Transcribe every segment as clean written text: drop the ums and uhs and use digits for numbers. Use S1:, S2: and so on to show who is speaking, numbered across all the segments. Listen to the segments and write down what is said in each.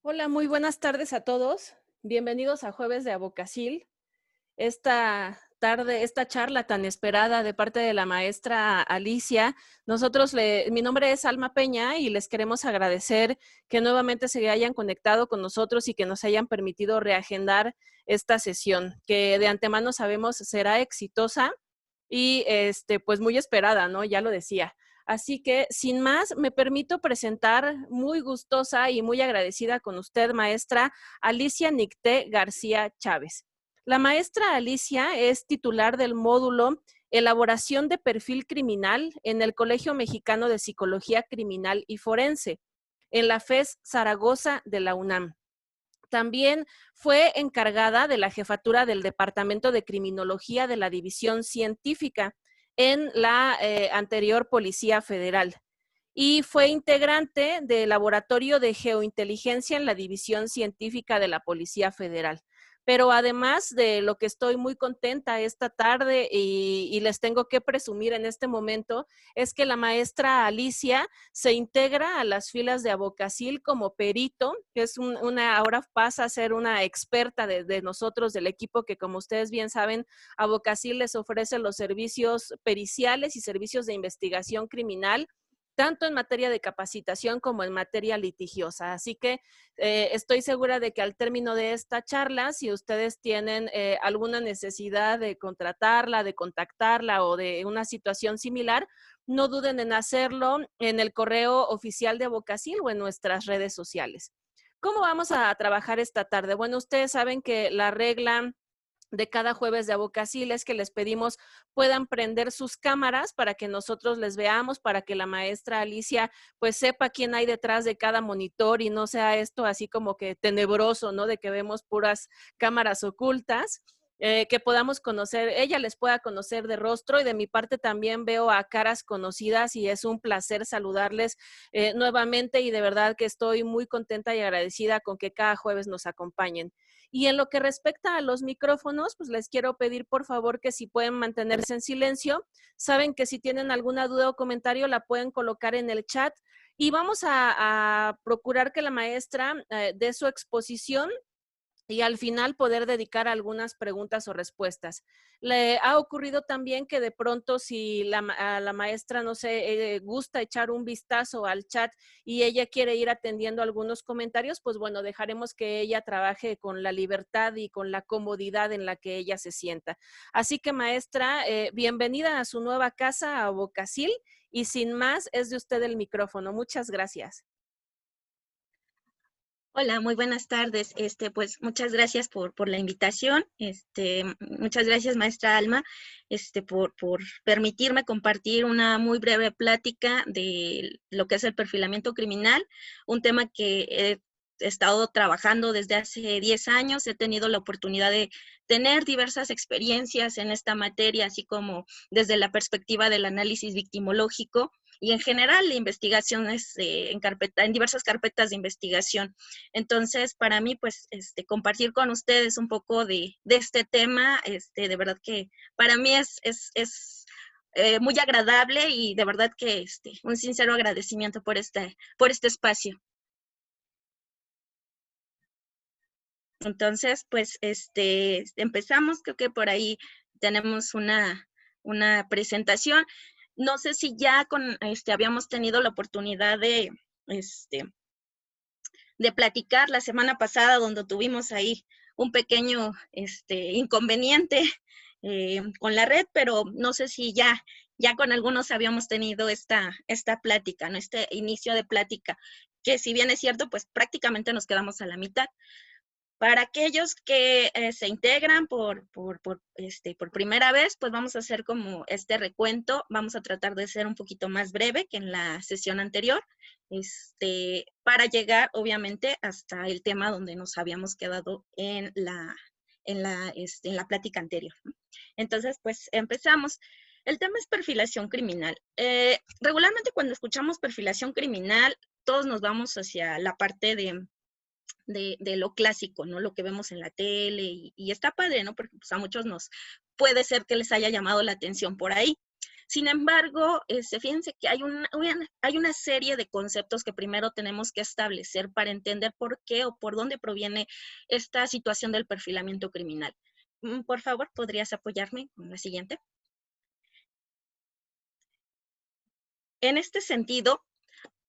S1: Hola, muy buenas tardes a todos. Bienvenidos a Jueves de Abocacil. Esta tarde, esta charla tan esperada de parte de la maestra Alicia, mi nombre es Alma Peña y les queremos agradecer que nuevamente se hayan conectado con nosotros y que nos hayan permitido reagendar esta sesión, que de antemano sabemos será exitosa y pues muy esperada, ¿no? Ya lo decía. Así que, sin más, me permito presentar muy gustosa y muy agradecida con usted, maestra Alicia Nicté García Chávez. La maestra Alicia es titular del módulo Elaboración de Perfil Criminal en el Colegio Mexicano de Psicología Criminal y Forense, en la FES Zaragoza de la UNAM. También fue encargada de la jefatura del Departamento de Criminología de la División Científica en la anterior Policía Federal y fue integrante del Laboratorio de Geointeligencia en la División Científica de la Policía Federal. Pero además de lo que estoy muy contenta esta tarde y les tengo que presumir en este momento, es que la maestra Alicia se integra a las filas de Abocacil como perito, que es ahora pasa a ser una experta de nosotros, del equipo que, como ustedes bien saben, Abocacil les ofrece los servicios periciales y servicios de investigación criminal, tanto en materia de capacitación como en materia litigiosa. Así que estoy segura de que al término de esta charla, si ustedes tienen alguna necesidad de contratarla, de contactarla o de una situación similar, no duden en hacerlo en el correo oficial de Abocacil o en nuestras redes sociales. ¿Cómo vamos a trabajar esta tarde? Bueno, ustedes saben que la regla de cada jueves de Abocacil es que les pedimos puedan prender sus cámaras para que nosotros les veamos, para que la maestra Alicia pues sepa quién hay detrás de cada monitor y no sea esto así como que tenebroso, ¿no? De que vemos puras cámaras ocultas. Que podamos conocer, ella les pueda conocer de rostro y de mi parte también veo a caras conocidas y es un placer saludarles nuevamente y de verdad que estoy muy contenta y agradecida con que cada jueves nos acompañen. Y en lo que respecta a los micrófonos, pues les quiero pedir por favor que si pueden mantenerse en silencio, saben que si tienen alguna duda o comentario la pueden colocar en el chat y vamos a procurar que la maestra dé su exposición y al final poder dedicar algunas preguntas o respuestas. Le ha ocurrido también que de pronto si a la maestra, no sé, gusta echar un vistazo al chat y ella quiere ir atendiendo algunos comentarios, pues bueno, dejaremos que ella trabaje con la libertad y con la comodidad en la que ella se sienta. Así que maestra, bienvenida a su nueva casa, a Abocacil, y sin más, es de usted el micrófono. Muchas gracias.
S2: Hola, muy buenas tardes. Pues muchas gracias por la invitación. Muchas gracias, maestra Alma, por permitirme compartir una muy breve plática de lo que es el perfilamiento criminal, un tema que he estado trabajando desde hace 10 años. He tenido la oportunidad de tener diversas experiencias en esta materia, así como desde la perspectiva del análisis victimológico y en general investigaciones en diversas carpetas de investigación. Entonces, para mí, pues, compartir con ustedes un poco de este tema, de verdad que para mí es muy agradable y de verdad que un sincero agradecimiento por este espacio. Entonces, pues, empezamos, creo que por ahí tenemos una presentación. No sé si ya habíamos tenido la oportunidad este, de platicar la semana pasada, donde tuvimos ahí un pequeño inconveniente con la red, pero no sé si ya con algunos habíamos tenido esta plática, ¿no? Este inicio de plática, que si bien es cierto, pues prácticamente nos quedamos a la mitad. Para aquellos que se integran por primera vez, pues vamos a hacer como este recuento. Vamos a tratar de ser un poquito más breve que en la sesión anterior, para llegar, obviamente, hasta el tema donde nos habíamos quedado en la plática anterior, ¿no? Entonces, pues empezamos. El tema es perfilación criminal. Regularmente cuando escuchamos perfilación criminal, todos nos vamos hacia la parte de lo clásico, ¿no? Lo que vemos en la tele y está padre, ¿no? Porque pues, a muchos nos puede ser que les haya llamado la atención por ahí. Sin embargo, fíjense que hay una serie de conceptos que primero tenemos que establecer para entender por qué o por dónde proviene esta situación del perfilamiento criminal. Por favor, ¿podrías apoyarme con la siguiente? En este sentido,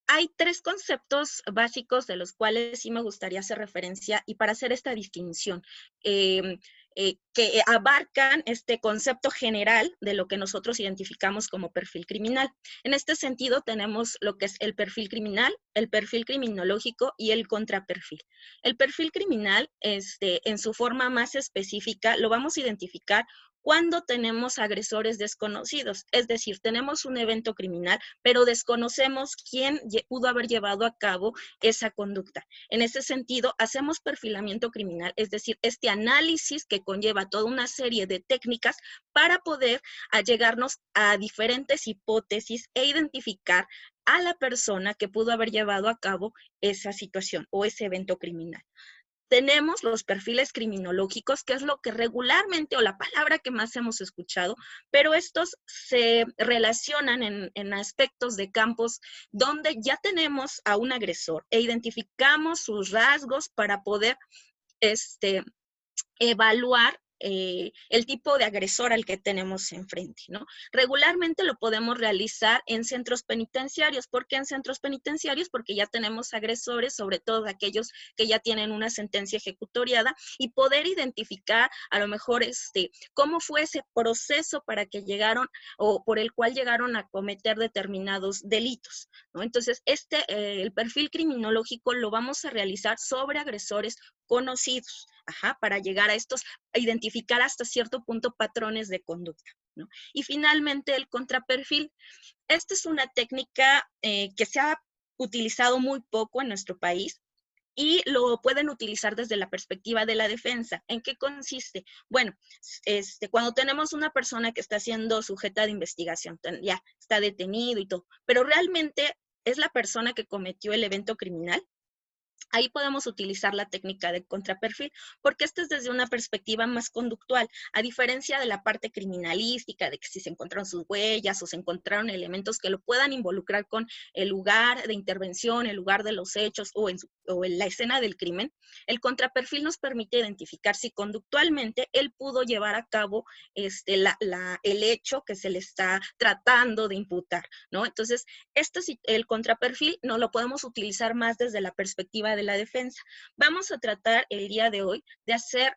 S2: hay tres conceptos básicos de los cuales sí me gustaría hacer referencia y para hacer esta distinción, que abarcan este concepto general de lo que nosotros identificamos como perfil criminal. En este sentido tenemos lo que es el perfil criminal, el perfil criminológico y el contraperfil. El perfil criminal, en su forma más específica, lo vamos a identificar cuando tenemos agresores desconocidos, es decir, tenemos un evento criminal, pero desconocemos quién pudo haber llevado a cabo esa conducta. En ese sentido, hacemos perfilamiento criminal, es decir, este análisis que conlleva toda una serie de técnicas para poder allegarnos a diferentes hipótesis e identificar a la persona que pudo haber llevado a cabo esa situación o ese evento criminal. Tenemos los perfiles criminológicos, que es lo que regularmente o la palabra que más hemos escuchado, pero estos se relacionan en aspectos de campos donde ya tenemos a un agresor e identificamos sus rasgos para poder evaluar el tipo de agresor al que tenemos enfrente, ¿no? Regularmente lo podemos realizar en centros penitenciarios. ¿Por qué en centros penitenciarios? Porque ya tenemos agresores, sobre todo aquellos que ya tienen una sentencia ejecutoriada, y poder identificar a lo mejor cómo fue ese proceso para que llegaron o por el cual llegaron a cometer determinados delitos, ¿no? Entonces, el perfil criminológico lo vamos a realizar sobre agresores conocidos, para llegar a identificar hasta cierto punto patrones de conducta, ¿no? Y finalmente el contraperfil. Esta es una técnica que se ha utilizado muy poco en nuestro país y lo pueden utilizar desde la perspectiva de la defensa. ¿En qué consiste? Bueno, cuando tenemos una persona que está siendo sujeta de investigación, ya está detenido y todo, pero realmente es la persona que cometió el evento criminal. Ahí podemos utilizar la técnica de contraperfil, porque esta es desde una perspectiva más conductual, a diferencia de la parte criminalística, de que si se encontraron sus huellas o se encontraron elementos que lo puedan involucrar con el lugar de intervención, el lugar de los hechos o en la escena del crimen. El contraperfil nos permite identificar si conductualmente él pudo llevar a cabo el hecho que se le está tratando de imputar, ¿no? Entonces, el contraperfil no lo podemos utilizar más desde la perspectiva de la defensa. Vamos a tratar el día de hoy de hacer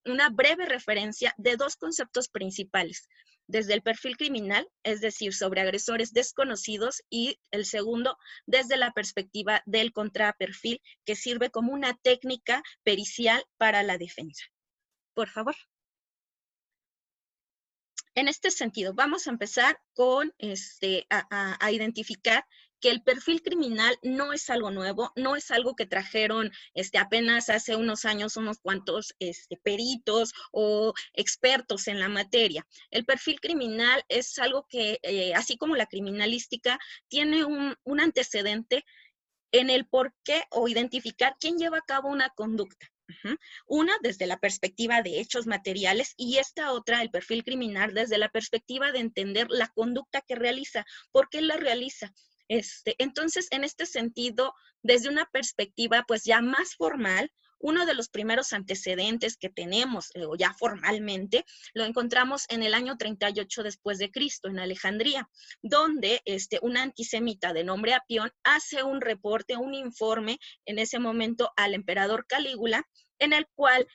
S2: una breve referencia de dos conceptos principales. Desde el perfil criminal, es decir, sobre agresores desconocidos, y el segundo, desde la perspectiva del contraperfil, que sirve como una técnica pericial para la defensa. Por favor. En este sentido, vamos a empezar con a identificar que el perfil criminal no es algo nuevo, no es algo que trajeron apenas hace unos años unos cuantos peritos o expertos en la materia. El perfil criminal es algo que, así como la criminalística, tiene un antecedente en el por qué o identificar quién lleva a cabo una conducta. Una desde la perspectiva de hechos materiales y esta otra, el perfil criminal, desde la perspectiva de entender la conducta que realiza, por qué la realiza. Entonces, en este sentido, desde una perspectiva pues ya más formal, uno de los primeros antecedentes que tenemos, o ya formalmente, lo encontramos en el año 38 después de Cristo, en Alejandría, donde un antisemita de nombre Apión hace un reporte, un informe en ese momento al emperador Calígula, en el cual,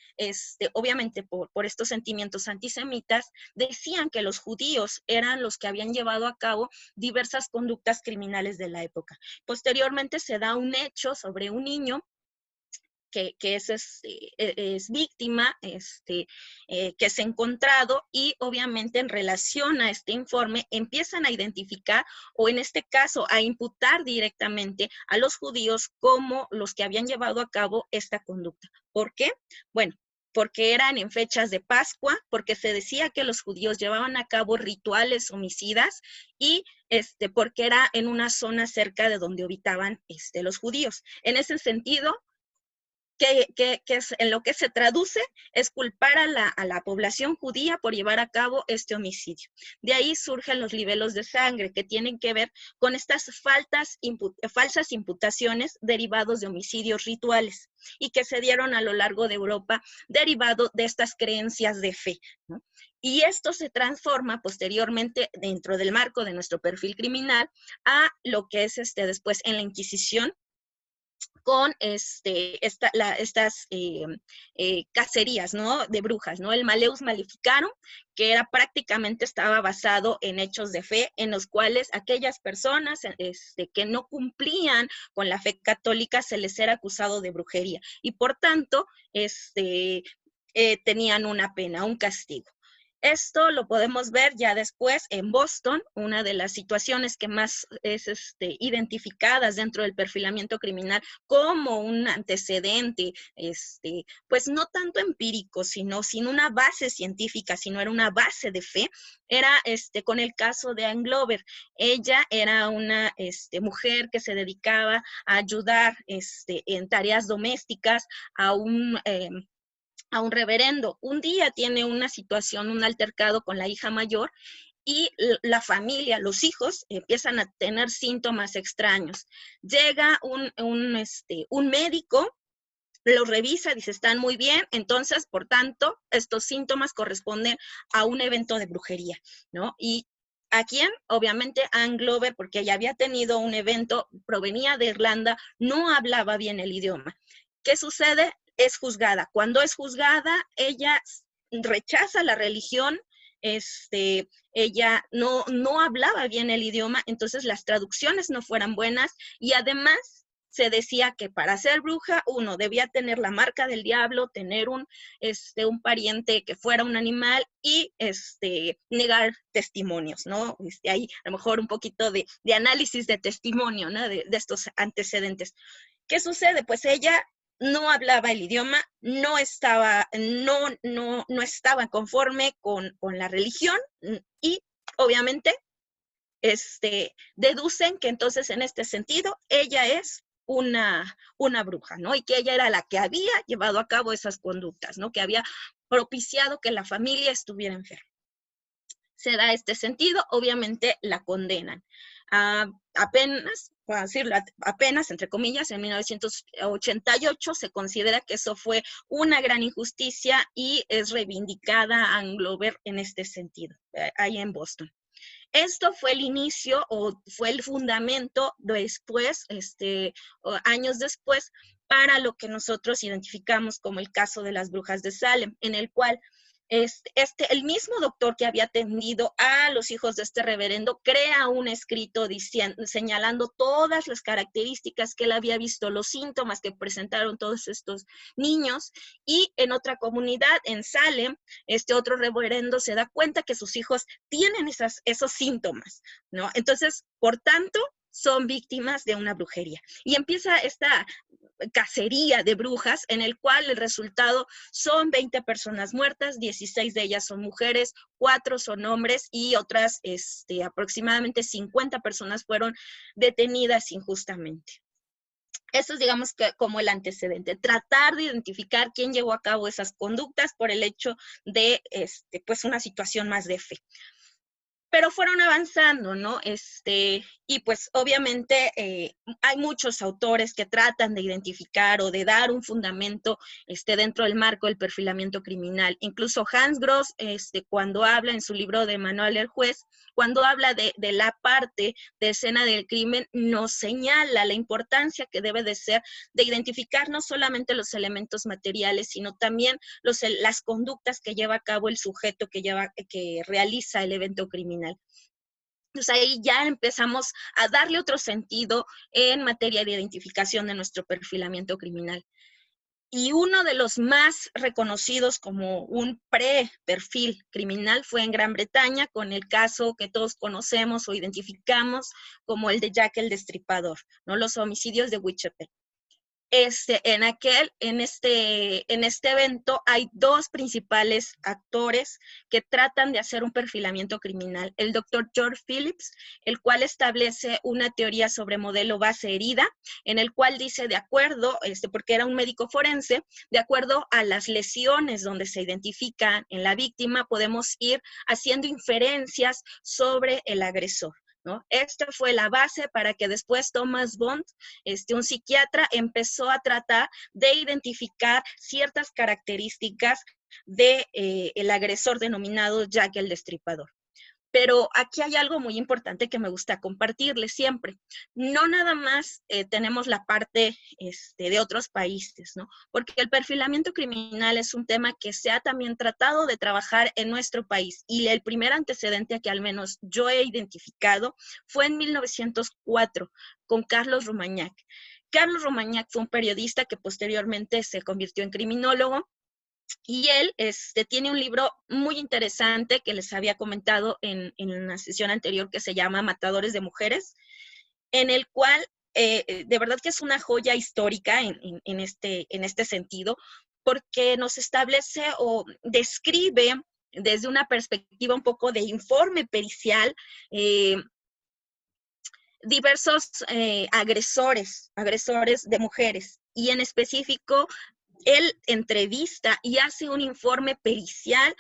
S2: obviamente por estos sentimientos antisemitas, decían que los judíos eran los que habían llevado a cabo diversas conductas criminales de la época. Posteriormente se da un hecho sobre un niño que es víctima, que es encontrado, y obviamente en relación a este informe empiezan a identificar, o en este caso a imputar directamente a los judíos como los que habían llevado a cabo esta conducta. ¿Por qué? Bueno, porque eran en fechas de Pascua, porque se decía que los judíos llevaban a cabo rituales homicidas, y porque era en una zona cerca de donde habitaban los judíos. En ese sentido, que es, en lo que se traduce es culpar a la población judía por llevar a cabo este homicidio. De ahí surgen los libelos de sangre, que tienen que ver con estas falsas imputaciones derivados de homicidios rituales y que se dieron a lo largo de Europa derivado de estas creencias de fe, ¿no? Y esto se transforma posteriormente dentro del marco de nuestro perfil criminal a lo que es después en la Inquisición, con estas cacerías, ¿no? De brujas, ¿no? El Maleus Maleficarum, que era prácticamente estaba basado en hechos de fe, en los cuales aquellas personas que no cumplían con la fe católica se les era acusado de brujería y por tanto tenían una pena, un castigo. Esto lo podemos ver ya después en Boston, una de las situaciones que más es identificadas dentro del perfilamiento criminal como un antecedente, pues no tanto empírico, sino sin una base científica, sino era una base de fe, era con el caso de Ann Glover. Ella era una mujer que se dedicaba a ayudar en tareas domésticas a un reverendo. Un día tiene una situación, un altercado con la hija mayor y la familia, los hijos, empiezan a tener síntomas extraños. Llega un médico, los revisa, dice, están muy bien, entonces, por tanto, estos síntomas corresponden a un evento de brujería, ¿no? Y ¿a quién? Obviamente Ann Glover, porque ella había tenido un evento, provenía de Irlanda, no hablaba bien el idioma. ¿Qué sucede? Es juzgada. Cuando es juzgada, ella rechaza la religión, ella no hablaba bien el idioma, entonces las traducciones no fueran buenas y además se decía que para ser bruja uno debía tener la marca del diablo, tener un pariente que fuera un animal y negar testimonios, ¿no? Hay a lo mejor un poquito de análisis de testimonio, ¿no? De estos antecedentes. ¿Qué sucede? Pues ella no hablaba el idioma, no estaba conforme con la religión y obviamente deducen que entonces en este sentido ella es una bruja, ¿no? Y que ella era la que había llevado a cabo esas conductas, ¿no? Que había propiciado que la familia estuviera enferma. Se da este sentido, obviamente la condenan. Apenas, para decirlo, apenas, entre comillas, en 1988 se considera que eso fue una gran injusticia y es reivindicada Ann Glover en este sentido, ahí en Boston. Esto fue el inicio o fue el fundamento después, años después, para lo que nosotros identificamos como el caso de las brujas de Salem, en el cual el mismo doctor que había atendido a los hijos de este reverendo crea un escrito señalando todas las características que él había visto, los síntomas que presentaron todos estos niños, y en otra comunidad, en Salem, otro reverendo se da cuenta que sus hijos tienen esos síntomas, ¿no? Entonces, por tanto, son víctimas de una brujería. Y empieza esta cacería de brujas, en el cual el resultado son 20 personas muertas, 16 de ellas son mujeres, 4 son hombres y otras aproximadamente 50 personas fueron detenidas injustamente. Eso es, digamos, que como el antecedente, tratar de identificar quién llevó a cabo esas conductas por el hecho de pues una situación más de fe. Pero fueron avanzando, ¿no? Y pues obviamente hay muchos autores que tratan de identificar o de dar un fundamento dentro del marco del perfilamiento criminal. Incluso Hans Gross, cuando habla en su libro de Manual del Juez, cuando habla de la parte de escena del crimen, nos señala la importancia que debe de ser de identificar no solamente los elementos materiales, sino también las conductas que lleva a cabo el sujeto que realiza el evento criminal. Entonces ahí ya empezamos a darle otro sentido en materia de identificación de nuestro perfilamiento criminal. Y uno de los más reconocidos como un pre-perfil criminal fue en Gran Bretaña, con el caso que todos conocemos o identificamos como el de Jack el Destripador, ¿no? Los homicidios de Whitechapel. en este evento hay dos principales actores que tratan de hacer un perfilamiento criminal. El doctor George Phillips, el cual establece una teoría sobre modelo base herida, en el cual dice, de acuerdo, porque era un médico forense, de acuerdo a las lesiones donde se identifica en la víctima, podemos ir haciendo inferencias sobre el agresor, ¿no? Esta fue la base para que después Thomas Bond, un psiquiatra, empezó a tratar de identificar ciertas características de el agresor denominado Jack el Destripador. Pero aquí hay algo muy importante que me gusta compartirles siempre. No nada más tenemos la parte de otros países, ¿no? Porque el perfilamiento criminal es un tema que se ha también tratado de trabajar en nuestro país. Y el primer antecedente que al menos yo he identificado fue en 1904 con Carlos Romagnac. Carlos Romagnac fue un periodista que posteriormente se convirtió en criminólogo. Y él tiene un libro muy interesante que les había comentado en una sesión anterior que se llama Matadores de Mujeres, en el cual de verdad que es una joya histórica en este sentido, porque nos establece o describe desde una perspectiva un poco de informe pericial diversos agresores de mujeres, y en específico él entrevista y hace un informe pericial,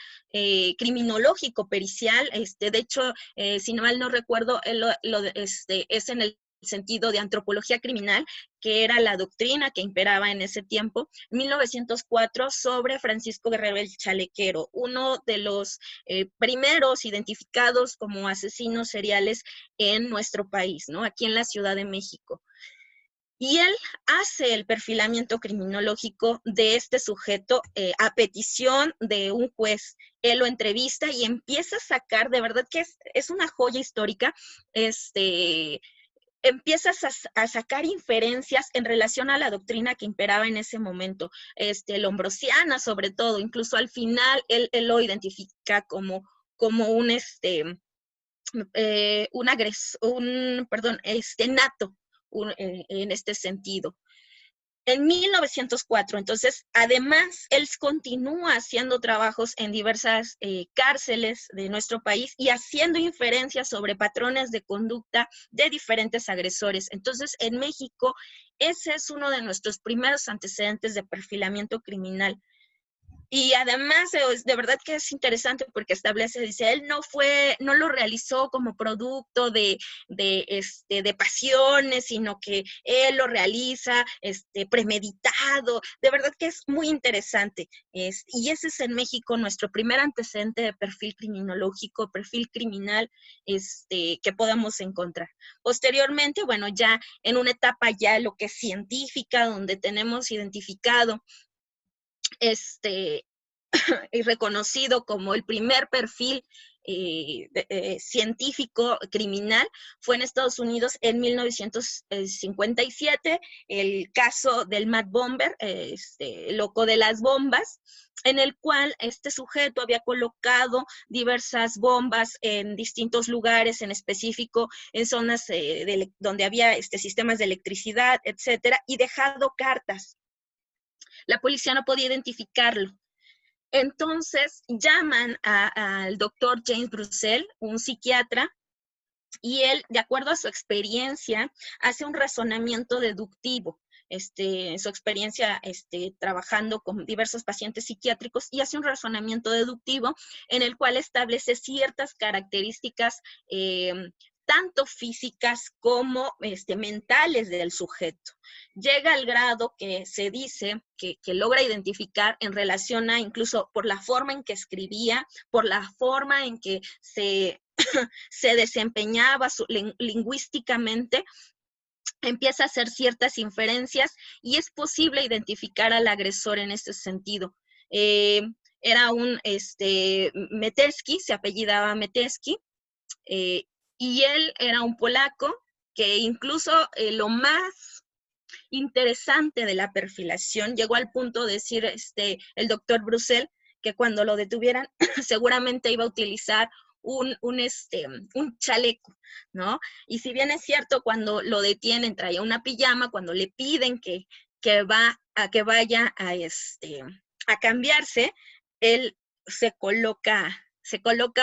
S2: criminológico pericial. De hecho, si no mal no recuerdo, es en el sentido de antropología criminal, que era la doctrina que imperaba en ese tiempo, 1904, sobre Francisco Guerrero el Chalequero, uno de los primeros identificados como asesinos seriales en nuestro país, ¿no? Aquí en la Ciudad de México. Y él hace el perfilamiento criminológico de este sujeto a petición de un juez. Él lo entrevista y empieza a sacar, de verdad que es una joya histórica, empiezas a sacar inferencias en relación a la doctrina que imperaba en ese momento, lombrosiana sobre todo. Incluso al final él lo identifica como un nato en este sentido. En 1904, entonces, además, él continúa haciendo trabajos en diversas cárceles de nuestro país y haciendo inferencias sobre patrones de conducta de diferentes agresores. Entonces, en México, ese es uno de nuestros primeros antecedentes de perfilamiento criminal. Y además, de verdad que es interesante porque establece, dice, él no lo realizó como producto de pasiones, sino que él lo realiza premeditado. De verdad que es muy interesante. Y ese es en México nuestro primer antecedente de perfil criminológico, perfil criminal que podamos encontrar. Posteriormente, bueno, ya en una etapa ya lo que es científica, donde tenemos identificado y reconocido como el primer perfil científico criminal, fue en Estados Unidos en 1957, el caso del Mad Bomber, loco de las bombas, en el cual este sujeto había colocado diversas bombas en distintos lugares, en específico en zonas donde había sistemas de electricidad, etcétera, y dejado cartas. La policía no podía identificarlo. Entonces llaman al doctor James Brussel, un psiquiatra, y él, de acuerdo a su experiencia, hace un razonamiento deductivo. Su experiencia trabajando con diversos pacientes psiquiátricos, y hace un razonamiento deductivo en el cual establece ciertas características tanto físicas como mentales del sujeto. Llega al grado que se dice que logra identificar en relación a, incluso por la forma en que escribía, por la forma en que se desempeñaba lingüísticamente, empieza a hacer ciertas inferencias y es posible identificar al agresor en ese sentido. Era un Metesky, se apellidaba Metesky, y él era un polaco que incluso lo más interesante de la perfilación llegó al punto de decir el doctor Brussel que cuando lo detuvieran seguramente iba a utilizar un chaleco, ¿no? Y si bien es cierto, cuando lo detienen traía una pijama, cuando le piden que que vaya a cambiarse, él se coloca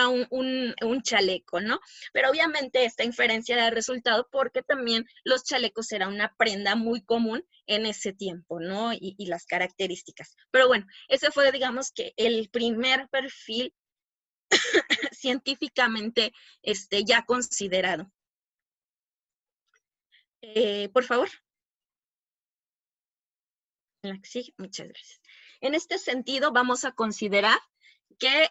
S2: un chaleco, ¿no? Pero obviamente esta inferencia da resultado porque también los chalecos eran una prenda muy común en ese tiempo, ¿no? Y las características. Pero bueno, ese fue, digamos, que el primer perfil científicamente ya considerado. Por favor. Sí, muchas gracias. En este sentido, vamos a considerar que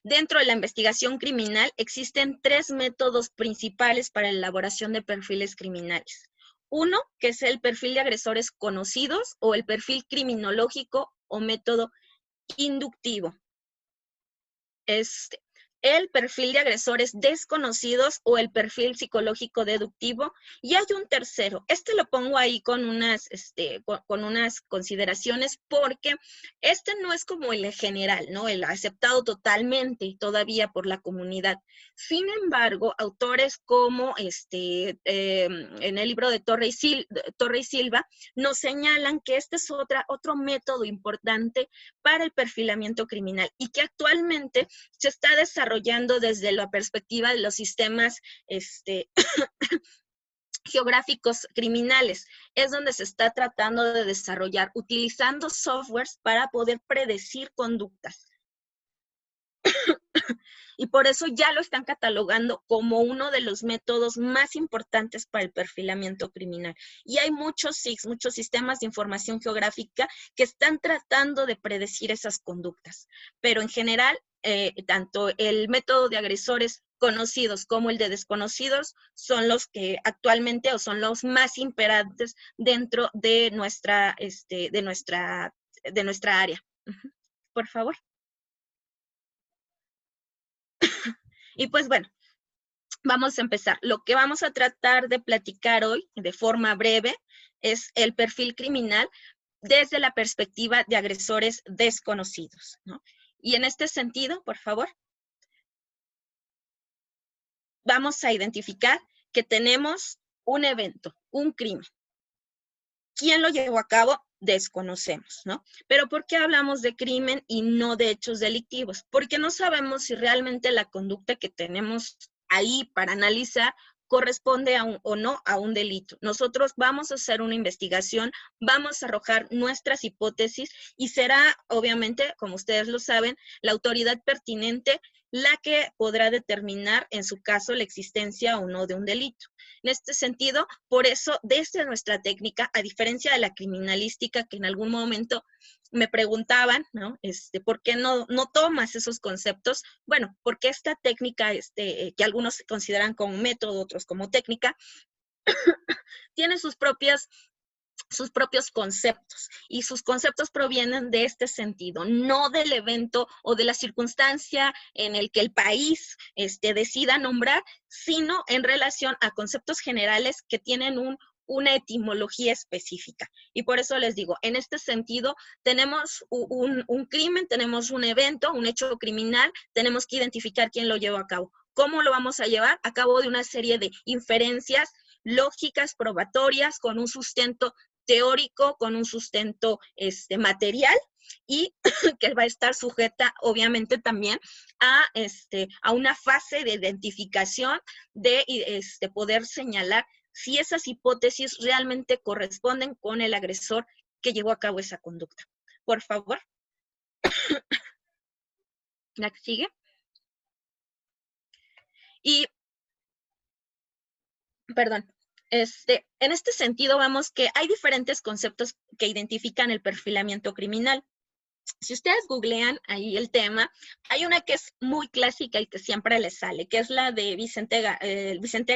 S2: dentro de la investigación criminal existen 3 métodos principales para la elaboración de perfiles criminales. Uno, que es el perfil de agresores conocidos, o el perfil criminológico o método inductivo. El perfil de agresores desconocidos o el perfil psicológico deductivo, y hay un tercero. Lo pongo ahí con unas consideraciones, porque no es como el general, ¿no? El aceptado totalmente todavía por la comunidad. Sin embargo, autores como en el libro de Torre y Silva nos señalan que es otro método importante para el perfilamiento criminal, y que actualmente se está desarrollando desde la perspectiva de los sistemas geográficos criminales. Es donde se está tratando de desarrollar, utilizando softwares para poder predecir conductas. Y por eso ya lo están catalogando como uno de los métodos más importantes para el perfilamiento criminal. Y hay muchos SIGs, muchos sistemas de información geográfica, que están tratando de predecir esas conductas. Pero en general, tanto el método de agresores conocidos como el de desconocidos son los que actualmente, o son los más imperantes dentro de nuestra área. Por favor. Y pues bueno, vamos a empezar. Lo que vamos a tratar de platicar hoy de forma breve es el perfil criminal desde la perspectiva de agresores desconocidos, ¿no? Y en este sentido, por favor, vamos a identificar que tenemos un evento, un crimen. ¿Quién lo llevó a cabo? Desconocemos, ¿no? Pero ¿por qué hablamos de crimen y no de hechos delictivos? Porque no sabemos si realmente la conducta que tenemos ahí para analizar corresponde o no a un delito. Nosotros vamos a hacer una investigación, vamos a arrojar nuestras hipótesis, y será, obviamente, como ustedes lo saben, la autoridad pertinente la que podrá determinar, en su caso, la existencia o no de un delito. En este sentido, por eso, desde nuestra técnica, a diferencia de la criminalística, que en algún momento me preguntaban, ¿no? ¿Por qué no tomas esos conceptos? Bueno, porque esta técnica, que algunos consideran como método, otros como técnica, tiene sus propios conceptos, y sus conceptos provienen de este sentido, no del evento o de la circunstancia en el que el país decida nombrar, sino en relación a conceptos generales que tienen una etimología específica. Y por eso les digo, en este sentido, tenemos un crimen, tenemos un evento, un hecho criminal, tenemos que identificar quién lo llevó a cabo. ¿Cómo lo vamos a llevar? A cabo de una serie de inferencias lógicas, probatorias, con un sustento teórico, con un sustento material, y que va a estar sujeta, obviamente, también a una fase de identificación, de poder señalar si esas hipótesis realmente corresponden con el agresor que llevó a cabo esa conducta. Por favor. ¿La que sigue? Y, perdón, en este sentido, vamos que hay diferentes conceptos que identifican el perfilamiento criminal. Si ustedes googlean ahí el tema, hay una que es muy clásica y que siempre les sale, que es la de Vicente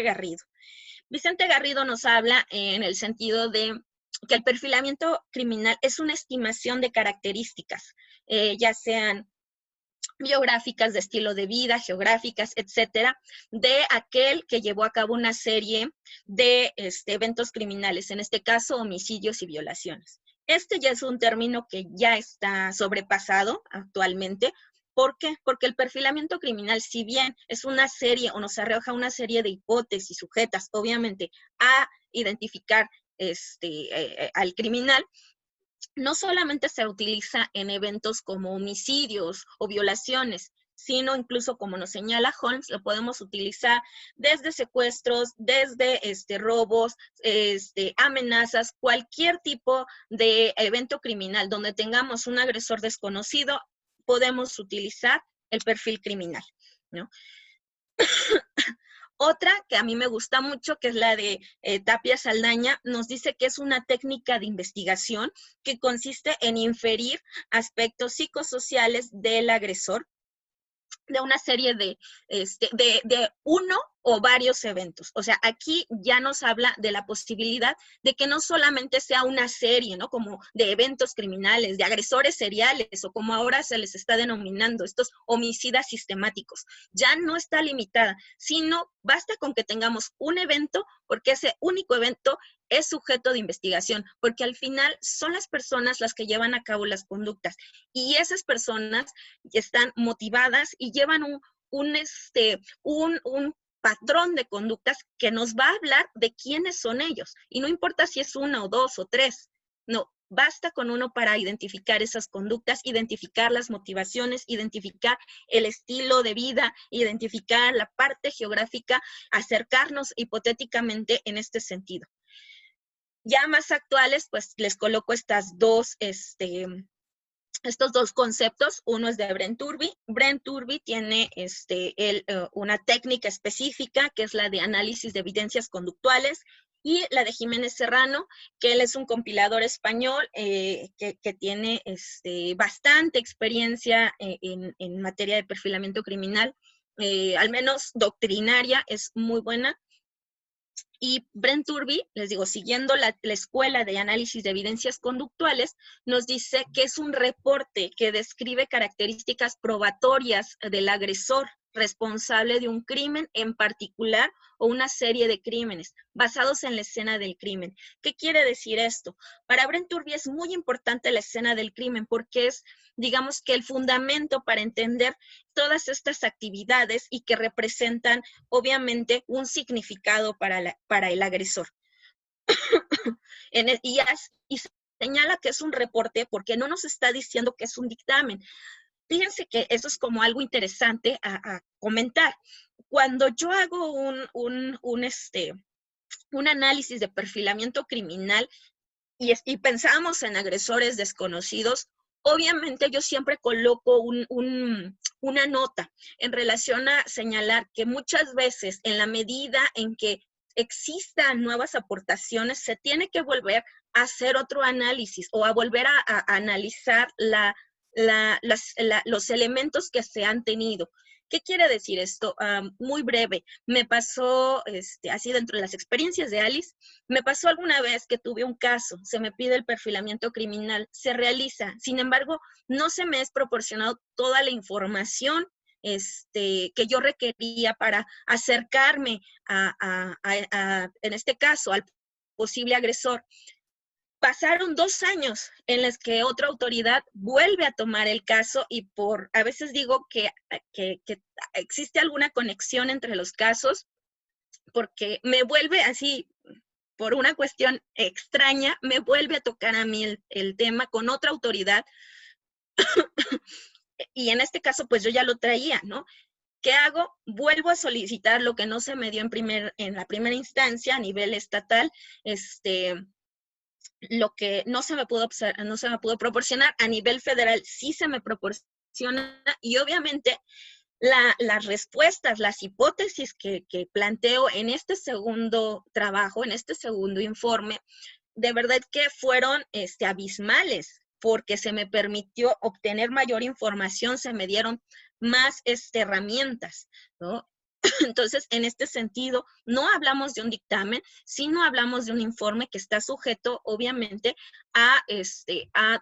S2: Garrido. Vicente Garrido nos habla en el sentido de que el perfilamiento criminal es una estimación de características, ya sean biográficas, de estilo de vida, geográficas, etcétera, de aquel que llevó a cabo una serie de eventos criminales, en este caso homicidios y violaciones. Ya es un término que ya está sobrepasado actualmente. ¿Por qué? Porque el perfilamiento criminal, si bien es una serie o nos arroja una serie de hipótesis sujetas, obviamente, a identificar al criminal, no solamente se utiliza en eventos como homicidios o violaciones, sino incluso, como nos señala Holmes, lo podemos utilizar desde secuestros, desde robos, amenazas, cualquier tipo de evento criminal donde tengamos un agresor desconocido, podemos utilizar el perfil criminal, ¿no? Otra que a mí me gusta mucho, que es la de Tapia Saldaña, nos dice que es una técnica de investigación que consiste en inferir aspectos psicosociales del agresor de una serie de uno o varios eventos. O sea, aquí ya nos habla de la posibilidad de que no solamente sea una serie, ¿no? Como de eventos criminales, de agresores seriales, o como ahora se les está denominando, estos homicidas sistemáticos. Ya no está limitada, sino basta con que tengamos un evento, porque ese único evento es sujeto de investigación, porque al final son las personas las que llevan a cabo las conductas, y esas personas están motivadas y llevan un patrón de conductas que nos va a hablar de quiénes son ellos. Y no importa si es una o dos o tres, no, basta con uno para identificar esas conductas, identificar las motivaciones, identificar el estilo de vida, identificar la parte geográfica, acercarnos hipotéticamente en este sentido. Ya más actuales, pues les coloco estos dos conceptos. Uno es de Brent Turby. Brent Turby tiene una técnica específica, que es la de análisis de evidencias conductuales, y la de Jiménez Serrano, que él es un compilador español que tiene bastante experiencia en materia de perfilamiento criminal, al menos doctrinaria, es muy buena. Y Brent Turby, les digo, siguiendo la escuela de análisis de evidencias conductuales, nos dice que es un reporte que describe características probatorias del agresor responsable de un crimen en particular o una serie de crímenes basados en la escena del crimen. ¿Qué quiere decir esto? Para Brent Turby es muy importante la escena del crimen porque es, digamos, que el fundamento para entender todas estas actividades y que representan obviamente un significado para el agresor. Y señala que es un reporte porque no nos está diciendo que es un dictamen. Fíjense que eso es como algo interesante a comentar. Cuando yo hago un análisis de perfilamiento criminal y pensamos en agresores desconocidos, obviamente yo siempre coloco una nota en relación a señalar que muchas veces, en la medida en que existan nuevas aportaciones, se tiene que volver a hacer otro análisis o a volver a analizar los elementos que se han tenido. ¿Qué quiere decir esto? Muy breve. Me pasó, así dentro de las experiencias de Alice, me pasó alguna vez que tuve un caso, se me pide el perfilamiento criminal, se realiza, sin embargo, no se me es proporcionado toda la información que yo requería para acercarme en este caso, al posible agresor. Pasaron 2 años en los que otra autoridad vuelve a tomar el caso y a veces digo que existe alguna conexión entre los casos, porque me vuelve así, por una cuestión extraña, me vuelve a tocar a mí el tema con otra autoridad. Y en este caso, pues yo ya lo traía, ¿no? ¿Qué hago? Vuelvo a solicitar lo que no se me dio en la primera instancia a nivel estatal, lo que no se me pudo proporcionar a nivel federal, sí se me proporciona, y obviamente las respuestas, las hipótesis que planteo en este segundo trabajo, en este segundo informe, de verdad que fueron abismales, porque se me permitió obtener mayor información, se me dieron más herramientas, ¿no? Entonces, en este sentido, no hablamos de un dictamen, sino hablamos de un informe que está sujeto, obviamente,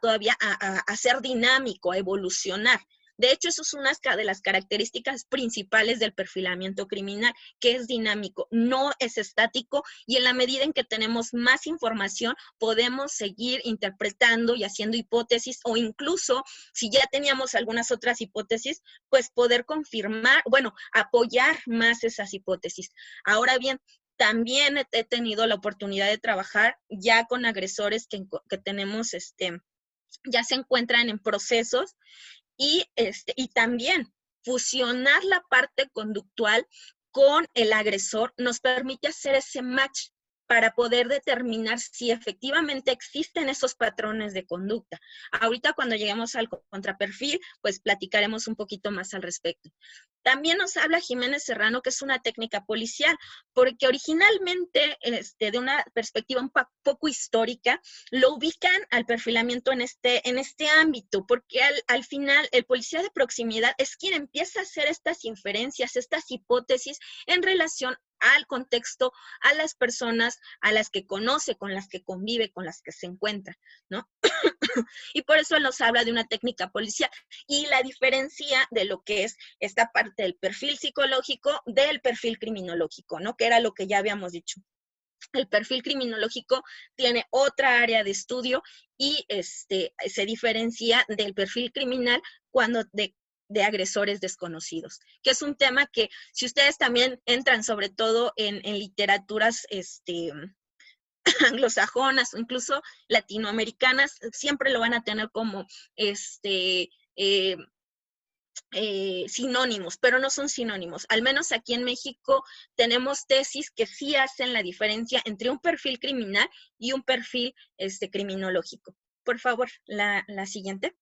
S2: todavía a ser dinámico, a evolucionar. De hecho, eso es una de las características principales del perfilamiento criminal, que es dinámico, no es estático, y en la medida en que tenemos más información, podemos seguir interpretando y haciendo hipótesis, o incluso, si ya teníamos algunas otras hipótesis, pues poder confirmar, bueno, apoyar más esas hipótesis. Ahora bien, También he tenido la oportunidad de trabajar ya con agresores que tenemos, ya se encuentran en procesos y también fusionar la parte conductual con el agresor nos permite hacer ese match para poder determinar si efectivamente existen esos patrones de conducta. Ahorita cuando lleguemos al contraperfil, pues platicaremos un poquito más al respecto. También nos habla Jiménez Serrano que es una técnica policial, porque originalmente, de una perspectiva un poco histórica, lo ubican al perfilamiento en este ámbito, porque al final el policía de proximidad es quien empieza a hacer estas inferencias, estas hipótesis en relación al contexto, a las personas a las que conoce, con las que convive, con las que se encuentra, ¿no? Y por eso él nos habla de una técnica policial y la diferencia de lo que es esta parte del perfil psicológico del perfil criminológico, ¿no? Que era lo que ya habíamos dicho. El perfil criminológico tiene otra área de estudio y se diferencia del perfil criminal cuando de agresores desconocidos, que es un tema que si ustedes también entran sobre todo en literaturas anglosajonas o incluso latinoamericanas, siempre lo van a tener como sinónimos, pero no son sinónimos. Al menos aquí en México tenemos tesis que sí hacen la diferencia entre un perfil criminal y un perfil criminológico. Por favor, la siguiente.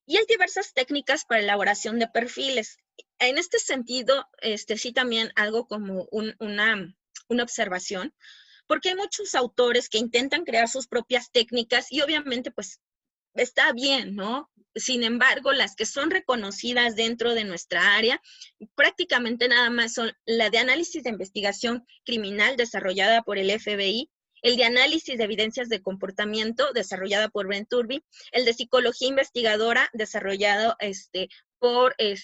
S2: Y hay diversas técnicas para elaboración de perfiles. En este sentido, sí también hago como una observación, porque hay muchos autores que intentan crear sus propias técnicas y obviamente pues está bien, ¿no? Sin embargo, las que son reconocidas dentro de nuestra área, prácticamente nada más son la de análisis de investigación criminal desarrollada por el FBI, el de análisis de evidencias de comportamiento desarrollada por Brent Turby, el de psicología investigadora desarrollado por el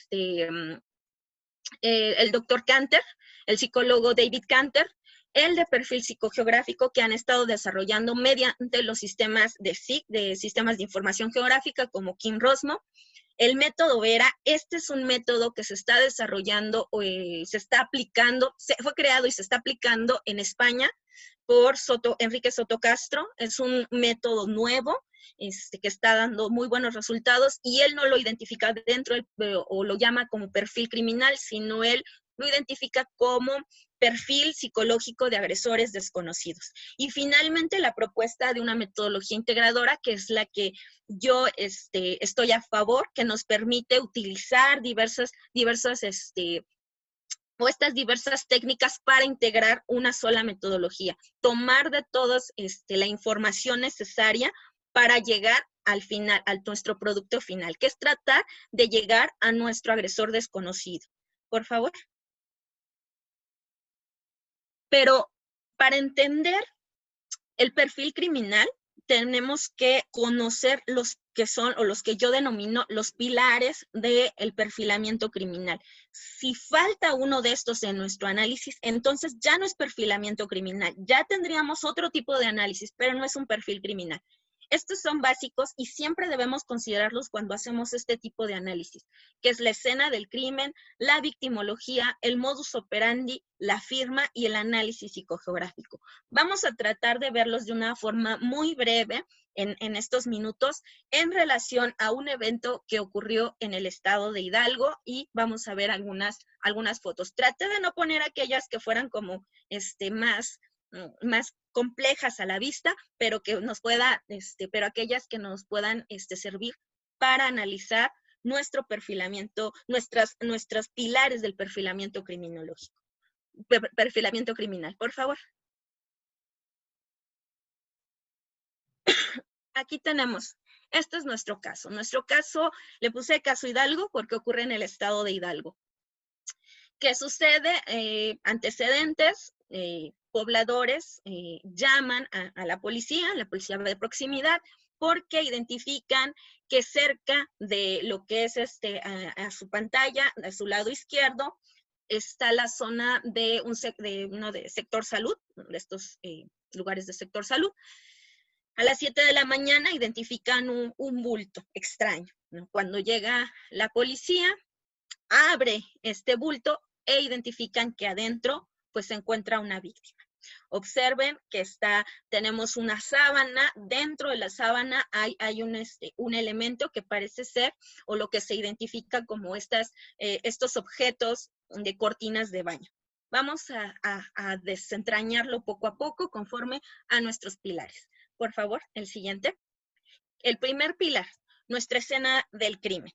S2: doctor Canter, el psicólogo David Canter, el de perfil psicogeográfico que han estado desarrollando mediante los sistemas de SIG, de sistemas de información geográfica como Kim Rosmo. El método Vera, este es un método que se está desarrollando, se está aplicando, fue creado y se está aplicando en España por Enrique Soto Castro. Es un método nuevo que está dando muy buenos resultados y él no lo identifica dentro o lo llama como perfil criminal, sino él lo identifica como perfil psicológico de agresores desconocidos. Y finalmente la propuesta de una metodología integradora, que es la que yo estoy a favor, que nos permite utilizar estas diversas técnicas para integrar una sola metodología, tomar de todos la información necesaria para llegar al final, a nuestro producto final, que es tratar de llegar a nuestro agresor desconocido. Por favor. Pero para entender el perfil criminal, tenemos que conocer los que son, o los que yo denomino los pilares del perfilamiento criminal. Si falta uno de estos en nuestro análisis, entonces ya no es perfilamiento criminal, ya tendríamos otro tipo de análisis, pero no es un perfil criminal. Estos son básicos y siempre debemos considerarlos cuando hacemos este tipo de análisis, que es la escena del crimen, la victimología, el modus operandi, la firma y el análisis psicogeográfico. Vamos a tratar de verlos de una forma muy breve en estos minutos en relación a un evento que ocurrió en el estado de Hidalgo y vamos a ver algunas fotos. Traté de no poner aquellas que fueran como más complejas a la vista, pero que nos pueda, pero aquellas que nos puedan servir para analizar nuestro perfilamiento, nuestros pilares del perfilamiento criminológico. Perfilamiento criminal, por favor. Aquí tenemos, este es nuestro caso. Nuestro caso, le puse caso Hidalgo porque ocurre en el estado de Hidalgo. ¿Qué sucede? Antecedentes, pobladores llaman a la policía de proximidad, porque identifican que cerca de lo que es a su pantalla, a su lado izquierdo, está la zona de sector salud, de estos lugares de sector salud. A las 7 de la mañana identifican un bulto extraño, ¿no? Cuando llega la policía, abre este bulto e identifican que adentro pues se encuentra una víctima. Observen que tenemos una sábana, dentro de la sábana hay un elemento que parece ser, o lo que se identifica como estos objetos de cortinas de baño. Vamos a desentrañarlo poco a poco conforme a nuestros pilares. Por favor, el siguiente. El primer pilar, nuestra escena del crimen.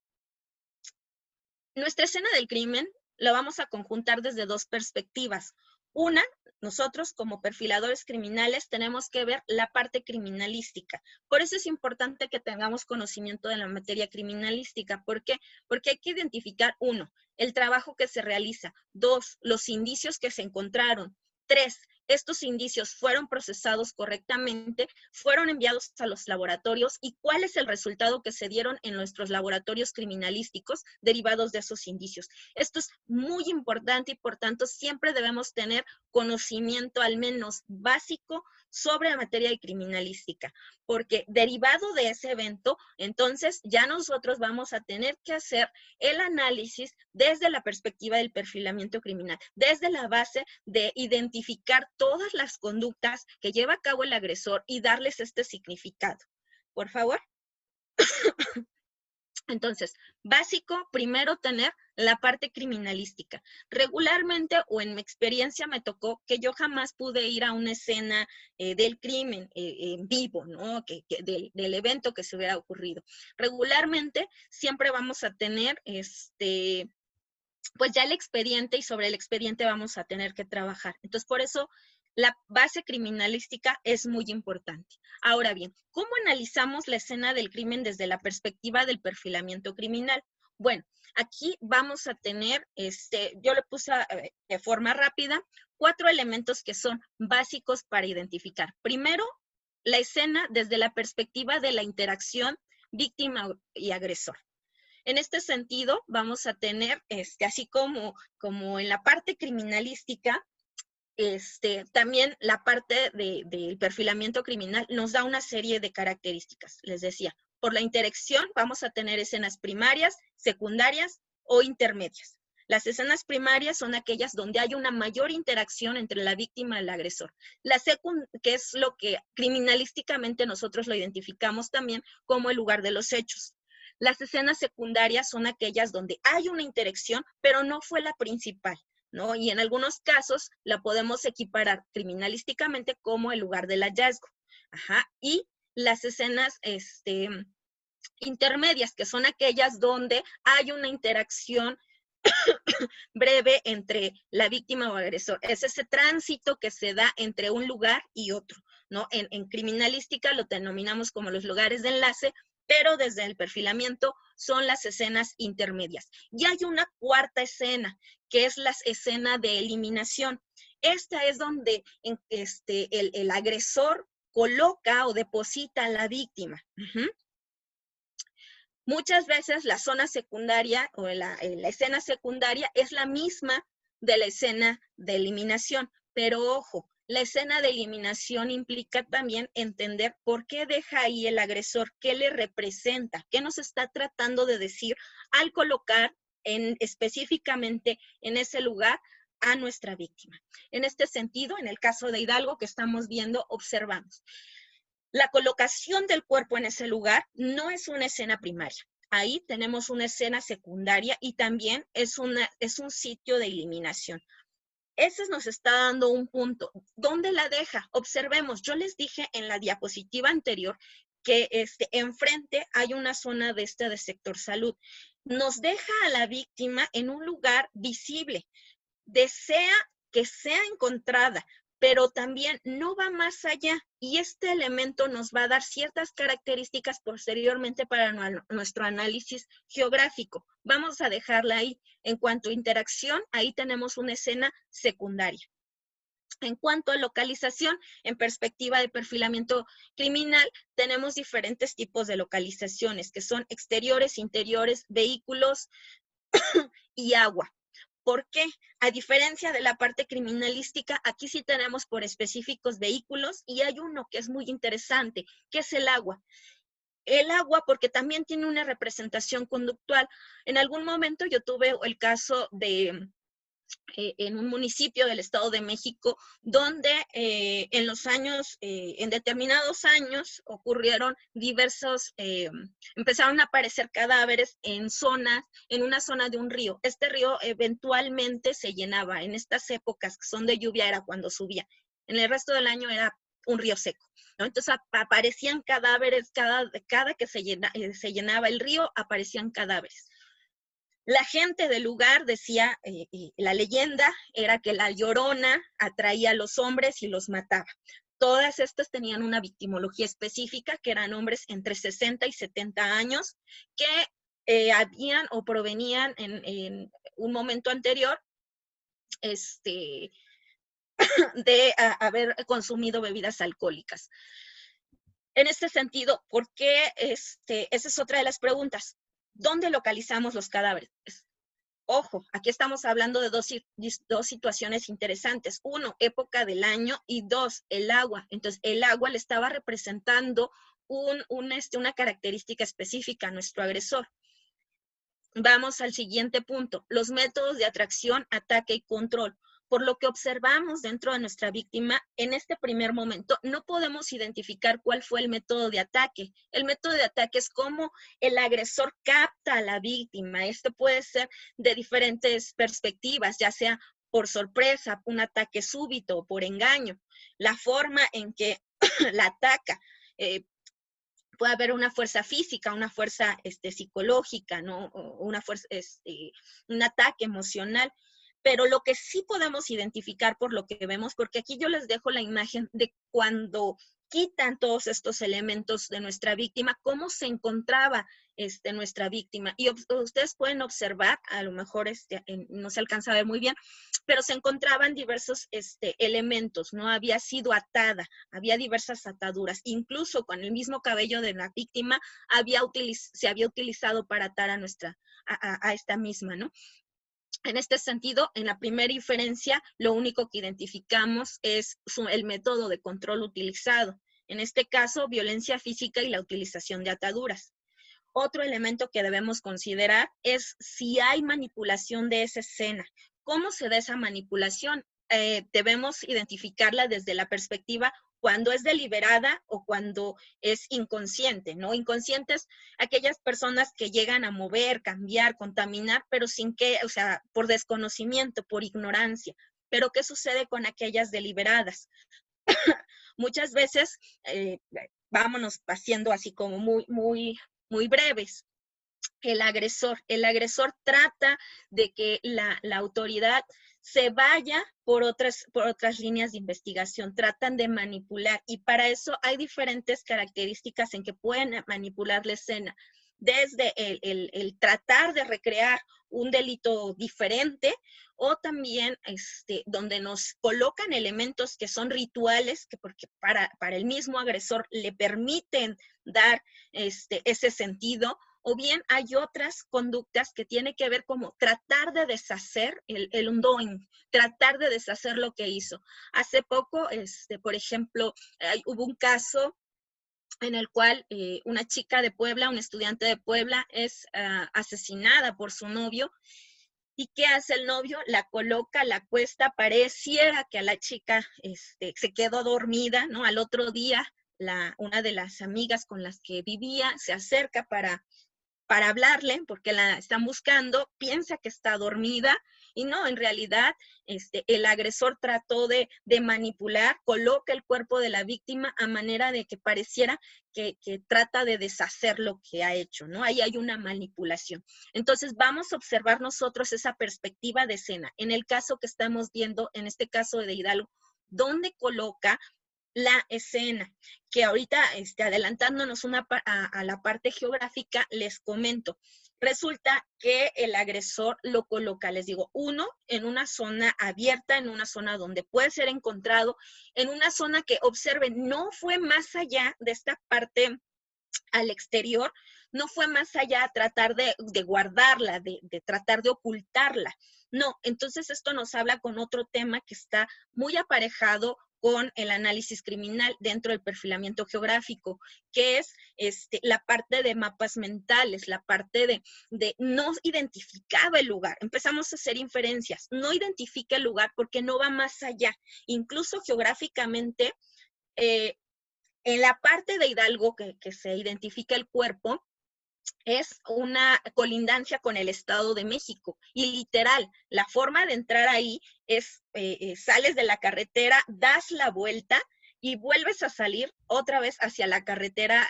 S2: Nuestra escena del crimen la vamos a conjuntar desde dos perspectivas. Una, nosotros como perfiladores criminales tenemos que ver la parte criminalística. Por eso es importante que tengamos conocimiento de la materia criminalística. ¿Por qué? Porque hay que identificar, uno, el trabajo que se realiza. Dos, los indicios que se encontraron. Tres, estos indicios fueron procesados correctamente, fueron enviados a los laboratorios y cuál es el resultado que se dieron en nuestros laboratorios criminalísticos derivados de esos indicios. Esto es muy importante y por tanto siempre debemos tener conocimiento al menos básico sobre la materia de criminalística, porque derivado de ese evento, entonces ya nosotros vamos a tener que hacer el análisis desde la perspectiva del perfilamiento criminal, desde la base de identificar todas las conductas que lleva a cabo el agresor y darles este significado. Por favor. Entonces, básico, primero tener la parte criminalística. Regularmente, o en mi experiencia me tocó que yo jamás pude ir a una escena del crimen en vivo, ¿no? Del evento que se hubiera ocurrido. Regularmente, siempre vamos a tener pues ya el expediente, y sobre el expediente vamos a tener que trabajar. Entonces, por eso la base criminalística es muy importante. Ahora bien, ¿cómo analizamos la escena del crimen desde la perspectiva del perfilamiento criminal? Bueno, aquí vamos a tener, yo le puse de forma rápida 4 elementos que son básicos para identificar. Primero, la escena desde la perspectiva de la interacción víctima y agresor. En este sentido, vamos a tener, así como en la parte criminalística, también la parte del perfilamiento criminal nos da una serie de características. Les decía, por la interacción vamos a tener escenas primarias, secundarias o intermedias. Las escenas primarias son aquellas donde hay una mayor interacción entre la víctima y el agresor. Que es lo que criminalísticamente nosotros lo identificamos también como el lugar de los hechos. Las escenas secundarias son aquellas donde hay una interacción, pero no fue la principal, ¿no? Y en algunos casos la podemos equiparar criminalísticamente como el lugar del hallazgo. Ajá. Y las escenas intermedias, que son aquellas donde hay una interacción breve entre la víctima o agresor. Es ese tránsito que se da entre un lugar y otro, ¿no? En criminalística lo denominamos como los lugares de enlace, pero desde el perfilamiento son las escenas intermedias. Y hay una cuarta escena, que es la escena de eliminación. Esta es donde el agresor coloca o deposita a la víctima. Muchas veces la zona secundaria o la escena secundaria es la misma de la escena de eliminación, pero ojo, la escena de eliminación implica también entender por qué deja ahí el agresor, qué le representa, qué nos está tratando de decir al colocar específicamente en ese lugar a nuestra víctima. En este sentido, en el caso de Hidalgo que estamos viendo, observamos. La colocación del cuerpo en ese lugar no es una escena primaria. Ahí tenemos una escena secundaria y también es un sitio de eliminación. Ese nos está dando un punto. ¿Dónde la deja? Observemos, yo les dije en la diapositiva anterior que enfrente hay una zona de sector salud. Nos deja a la víctima en un lugar visible. Desea que sea encontrada, pero también no va más allá. Y este elemento nos va a dar ciertas características posteriormente para nuestro análisis geográfico. Vamos a dejarla ahí. En cuanto a interacción, ahí tenemos una escena secundaria. En cuanto a localización, en perspectiva de perfilamiento criminal, tenemos diferentes tipos de localizaciones, que son exteriores, interiores, vehículos y agua. ¿Por qué? A diferencia de la parte criminalística, aquí sí tenemos por específicos vehículos y hay uno que es muy interesante, que es el agua. el agua, porque también tiene una representación conductual. En algún momento yo tuve el caso de en un municipio del Estado de México, donde en los años, en determinados años, ocurrieron diversos, empezaron a aparecer cadáveres en una zona de un río. Este río eventualmente se llenaba. En estas épocas que son de lluvia era cuando subía. En el resto del año era un río seco, ¿no? Entonces aparecían cadáveres, cada que se llenaba el río, aparecían cadáveres. La gente del lugar decía, la leyenda era que la Llorona atraía a los hombres y los mataba. Todas estas tenían una victimología específica, que eran hombres entre 60 y 70 años, que habían o provenían en un momento anterior de haber consumido bebidas alcohólicas. En este sentido, ¿por qué? Esa es otra de las preguntas. ¿Dónde localizamos los cadáveres? Ojo, aquí estamos hablando de dos situaciones interesantes. Uno, época del año, y dos, el agua. Entonces, el agua le estaba representando una característica específica a nuestro agresor. Vamos al siguiente punto, los métodos de atracción, ataque y control. Por lo que observamos dentro de nuestra víctima, en este primer momento no podemos identificar cuál fue el método de ataque. El método de ataque es cómo el agresor capta a la víctima. Esto puede ser de diferentes perspectivas, ya sea por sorpresa, un ataque súbito o por engaño. La forma en que la ataca, puede haber una fuerza física, una fuerza psicológica, ¿no? O una fuerza, un ataque emocional. Pero lo que sí podemos identificar por lo que vemos, porque aquí yo les dejo la imagen de cuando quitan todos estos elementos de nuestra víctima, cómo se encontraba nuestra víctima. Y ustedes pueden observar, a lo mejor no se alcanza a ver muy bien, pero se encontraban diversos elementos, ¿no? Había sido atada, había diversas ataduras, incluso con el mismo cabello de la víctima se había utilizado para atar a esta misma, ¿no? En este sentido, en la primera inferencia, lo único que identificamos es el método de control utilizado. En este caso, violencia física y la utilización de ataduras. Otro elemento que debemos considerar es si hay manipulación de esa escena. ¿Cómo se da esa manipulación? Debemos identificarla desde la perspectiva cuando es deliberada o cuando es inconsciente, ¿no? Inconscientes, aquellas personas que llegan a mover, cambiar, contaminar, pero sin que, o sea, por desconocimiento, por ignorancia. Pero ¿qué sucede con aquellas deliberadas? Muchas veces, vámonos haciendo así como muy breves. El agresor trata de que la autoridad se vaya por otras líneas de investigación, tratan de manipular, y para eso hay diferentes características en que pueden manipular la escena, desde el tratar de recrear un delito diferente, o también donde nos colocan elementos que son rituales, que porque para el mismo agresor le permiten dar ese sentido, o bien hay otras conductas que tienen que ver como tratar de deshacer el undoing, tratar de deshacer lo que hizo. Hace poco, por ejemplo, hubo un caso en el cual una chica de Puebla, una estudiante de Puebla, es asesinada por su novio. ¿Y qué hace el novio? La coloca, la acuesta, pareciera que a la chica se quedó dormida, ¿no? Al otro día, una de las amigas con las que vivía se acerca para hablarle, porque la están buscando, piensa que está dormida, y no, en realidad el agresor trató de manipular, coloca el cuerpo de la víctima a manera de que pareciera que trata de deshacer lo que ha hecho, ¿no? Ahí hay una manipulación. Entonces vamos a observar nosotros esa perspectiva de escena. En el caso que estamos viendo, en este caso de Hidalgo, ¿dónde coloca la escena? Que ahorita, adelantándonos a la parte geográfica, les comento. Resulta que el agresor lo coloca, les digo, uno, en una zona abierta, en una zona donde puede ser encontrado, en una zona que, observen, no fue más allá de esta parte al exterior, no fue más allá a tratar de guardarla, de tratar de ocultarla. No, entonces esto nos habla con otro tema que está muy aparejado con el análisis criminal dentro del perfilamiento geográfico, que es la parte de mapas mentales, la parte de no identificaba el lugar. Empezamos a hacer inferencias, no identifica el lugar porque no va más allá. Incluso geográficamente, en la parte de Hidalgo que se identifica el cuerpo, es una colindancia con el Estado de México. Y literal, la forma de entrar ahí es, sales de la carretera, das la vuelta y vuelves a salir otra vez hacia la carretera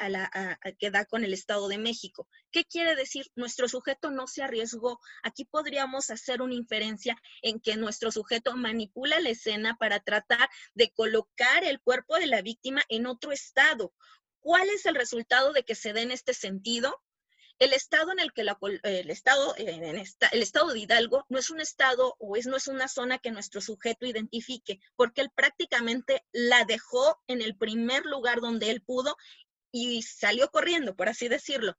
S2: que da con el Estado de México. ¿Qué quiere decir? Nuestro sujeto no se arriesgó. Aquí podríamos hacer una inferencia en que nuestro sujeto manipula la escena para tratar de colocar el cuerpo de la víctima en otro estado. ¿Cuál es el resultado de que se dé en este sentido? El estado en el que el estado de Hidalgo no es un estado no es una zona que nuestro sujeto identifique, porque él prácticamente la dejó en el primer lugar donde él pudo y salió corriendo, por así decirlo.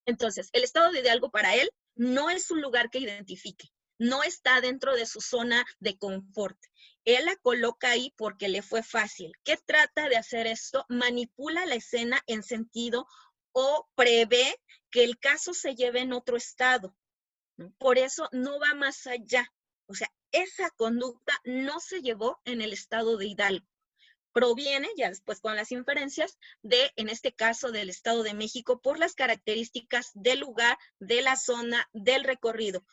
S2: Entonces, el estado de Hidalgo para él no es un lugar que identifique, no está dentro de su zona de confort. Él la coloca ahí porque le fue fácil. ¿Qué trata de hacer esto? Manipula la escena en sentido o prevé que el caso se lleve en otro estado, ¿no? Por eso no va más allá. O sea, esa conducta no se llevó en el estado de Hidalgo. Proviene, ya después con las inferencias, en este caso, del Estado de México, por las características del lugar, de la zona, del recorrido.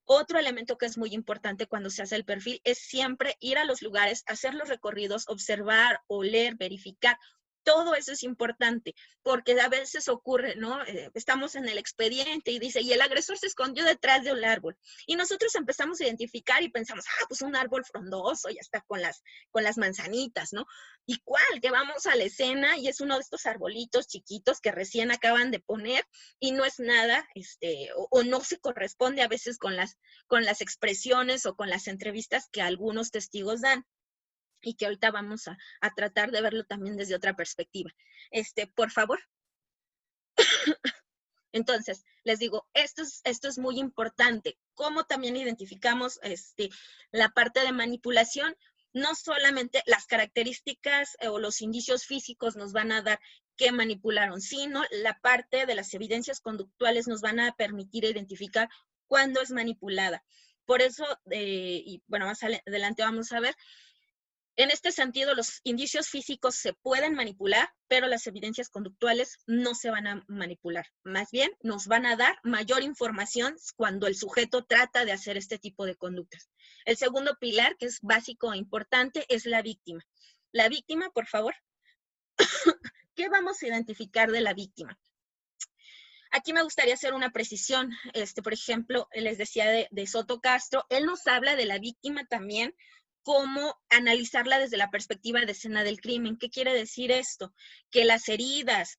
S2: Otro elemento que es muy importante cuando se hace el perfil es siempre ir a los lugares, hacer los recorridos, observar, oler, verificar. Todo eso es importante, porque a veces ocurre, ¿no? Estamos en el expediente y dice, y el agresor se escondió detrás de un árbol. Y nosotros empezamos a identificar y pensamos, pues un árbol frondoso, ya está con las manzanitas, ¿no? ¿Y cuál? Que vamos a la escena y es uno de estos arbolitos chiquitos que recién acaban de poner y no es nada, o no se corresponde a veces con las expresiones o con las entrevistas que algunos testigos dan. Y que ahorita vamos a tratar de verlo también desde otra perspectiva. Por favor. Entonces, les digo, esto es muy importante. Cómo también identificamos la parte de manipulación. No solamente las características o los indicios físicos nos van a dar que manipularon, sino la parte de las evidencias conductuales nos van a permitir identificar cuándo es manipulada. Por eso, y bueno, más adelante vamos a ver, en este sentido, los indicios físicos se pueden manipular, pero las evidencias conductuales no se van a manipular. Más bien, nos van a dar mayor información cuando el sujeto trata de hacer este tipo de conductas. El segundo pilar, que es básico e importante, es la víctima. La víctima, por favor. ¿Qué vamos a identificar de la víctima? Aquí me gustaría hacer una precisión. Por ejemplo, les decía de Soto Castro, él nos habla de la víctima también, cómo analizarla desde la perspectiva de escena del crimen. ¿Qué quiere decir esto? Que las heridas,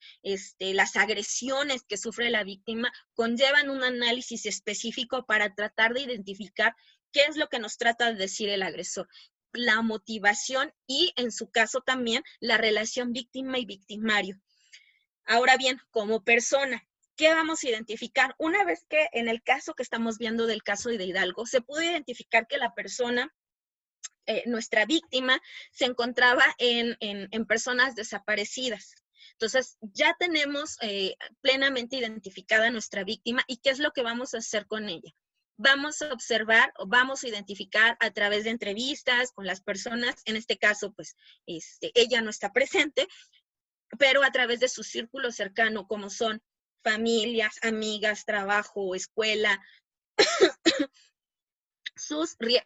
S2: las agresiones que sufre la víctima conllevan un análisis específico para tratar de identificar qué es lo que nos trata de decir el agresor, la motivación y, en su caso también, la relación víctima y victimario. Ahora bien, como persona, ¿qué vamos a identificar? Una vez que en el caso que estamos viendo del caso de Hidalgo, se pudo identificar que la persona, nuestra víctima, se encontraba en personas desaparecidas. Entonces, ya tenemos plenamente identificada a nuestra víctima y qué es lo que vamos a hacer con ella. Vamos a observar o vamos a identificar a través de entrevistas con las personas, en este caso, pues, ella no está presente, pero a través de su círculo cercano, como son familias, amigas, trabajo, escuela,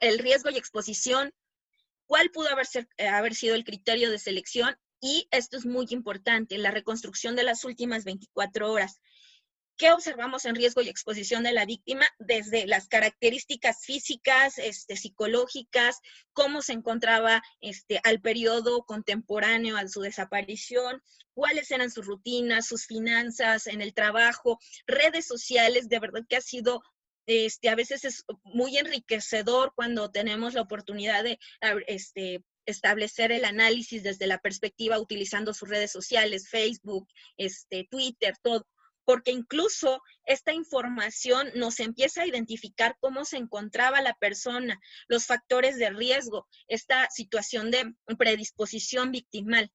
S2: el riesgo y exposición, cuál pudo haber sido el criterio de selección, y esto es muy importante, la reconstrucción de las últimas 24 horas. ¿Qué observamos en riesgo y exposición de la víctima? Desde las características físicas, psicológicas, cómo se encontraba al periodo contemporáneo a su desaparición, cuáles eran sus rutinas, sus finanzas en el trabajo, redes sociales. De verdad que ha sido a veces es muy enriquecedor cuando tenemos la oportunidad de establecer el análisis desde la perspectiva utilizando sus redes sociales, Facebook, Twitter, todo. porque incluso esta información nos empieza a identificar cómo se encontraba la persona, los factores de riesgo, esta situación de predisposición victimal.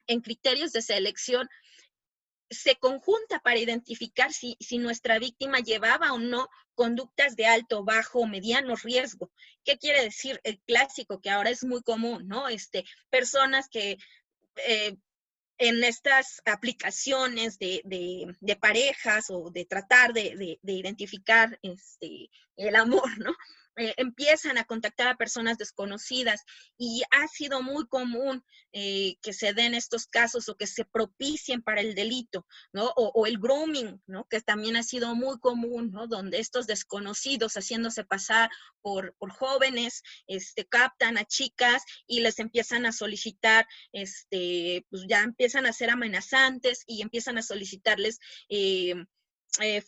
S2: En criterios de selección se conjunta para identificar si nuestra víctima llevaba o no conductas de alto, bajo o mediano riesgo. ¿Qué quiere decir? El clásico que ahora es muy común, ¿no? Personas que en estas aplicaciones de parejas o de tratar de identificar el amor, ¿no? Empiezan a contactar a personas desconocidas y ha sido muy común que se den estos casos o que se propicien para el delito, ¿no? O el grooming, ¿no? Que también ha sido muy común, ¿no? Donde estos desconocidos haciéndose pasar por jóvenes, captan a chicas y les empiezan a solicitar, pues ya empiezan a ser amenazantes y empiezan a solicitarles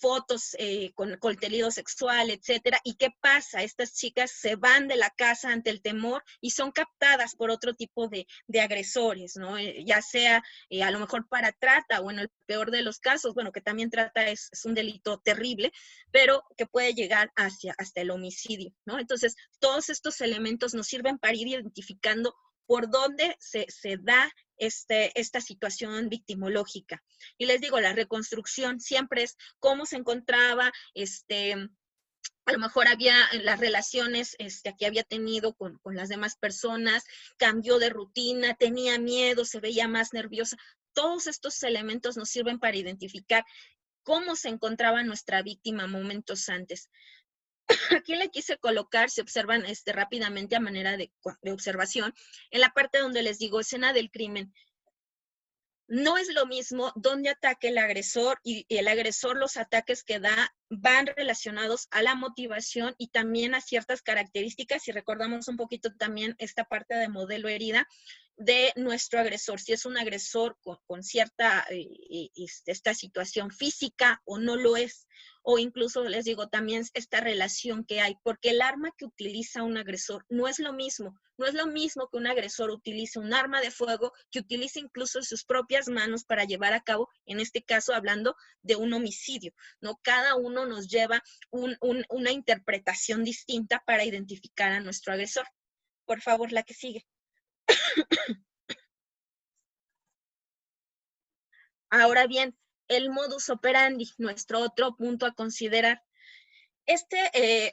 S2: fotos con contenido sexual, etcétera. ¿Y qué pasa? Estas chicas se van de la casa ante el temor y son captadas por otro tipo de agresores, ¿no? Ya sea a lo mejor para trata o en el peor de los casos, bueno, que también trata es un delito terrible, pero que puede llegar hasta el homicidio, ¿no? Entonces, todos estos elementos nos sirven para ir identificando por dónde se da esta situación victimológica. Y les digo, la reconstrucción siempre es cómo se encontraba, a lo mejor había las relaciones que había tenido con las demás personas, cambió de rutina, tenía miedo, se veía más nerviosa. Todos estos elementos nos sirven para identificar cómo se encontraba nuestra víctima momentos antes. Aquí le quise colocar, se observan rápidamente a manera de observación, en la parte donde les digo escena del crimen. No es lo mismo donde ataque el agresor y el agresor, los ataques que da van relacionados a la motivación y también a ciertas características, si recordamos un poquito también esta parte de modelo herida de nuestro agresor, si es un agresor con cierta esta situación física o no lo es, o incluso les digo también esta relación que hay, porque el arma que utiliza un agresor no es lo mismo que un agresor utilice un arma de fuego, que utilice incluso sus propias manos para llevar a cabo, en este caso hablando de un homicidio, ¿no? Cada uno nos lleva una interpretación distinta para identificar a nuestro agresor. Por favor, la que sigue. Ahora bien, el modus operandi, nuestro otro punto a considerar.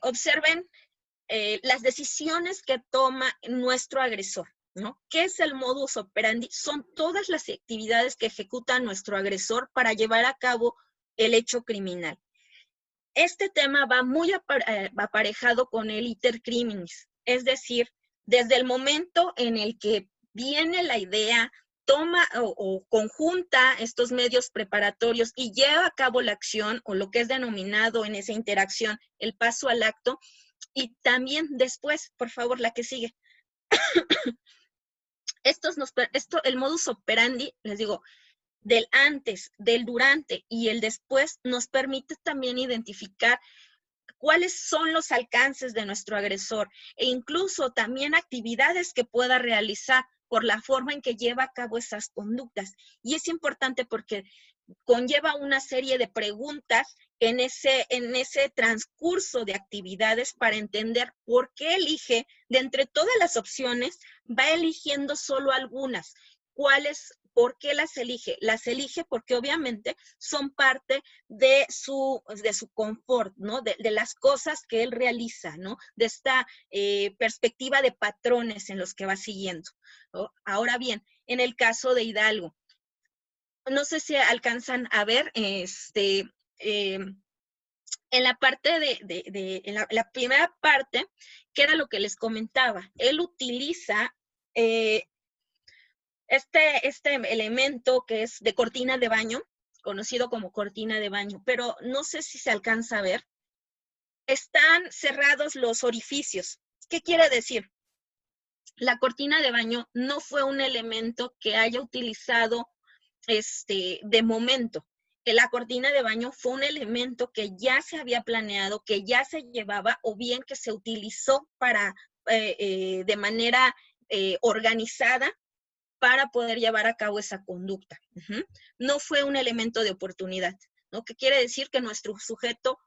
S2: Observen las decisiones que toma nuestro agresor, ¿no? ¿Qué es el modus operandi? Son todas las actividades que ejecuta nuestro agresor para llevar a cabo el hecho criminal. Este tema va muy aparejado con el iter criminis, es decir, desde el momento en el que viene la idea, toma o conjunta estos medios preparatorios y lleva a cabo la acción o lo que es denominado en esa interacción el paso al acto, y también después, por favor, la que sigue. El modus operandi, les digo, del antes, del durante y el después nos permite también identificar cuáles son los alcances de nuestro agresor e incluso también actividades que pueda realizar por la forma en que lleva a cabo esas conductas. Y es importante porque conlleva una serie de preguntas en ese transcurso de actividades para entender por qué elige, de entre todas las opciones, va eligiendo solo algunas. ¿Por qué las elige? Las elige porque obviamente son parte de su confort, ¿no? De las cosas que él realiza, ¿no? De esta perspectiva de patrones en los que va siguiendo, ¿no? Ahora bien, en el caso de Hidalgo, no sé si alcanzan a ver, en la parte en la primera parte, que era lo que les comentaba, él utiliza este elemento que es de cortina de baño, conocido como cortina de baño, pero no sé si se alcanza a ver. Están cerrados los orificios. ¿Qué quiere decir? La cortina de baño no fue un elemento que haya utilizado de momento. La cortina de baño fue un elemento que ya se había planeado, que ya se llevaba o bien que se utilizó para de manera organizada para poder llevar a cabo esa conducta. No fue un elemento de oportunidad. ¿no? ¿Qué quiere decir? Que nuestro sujeto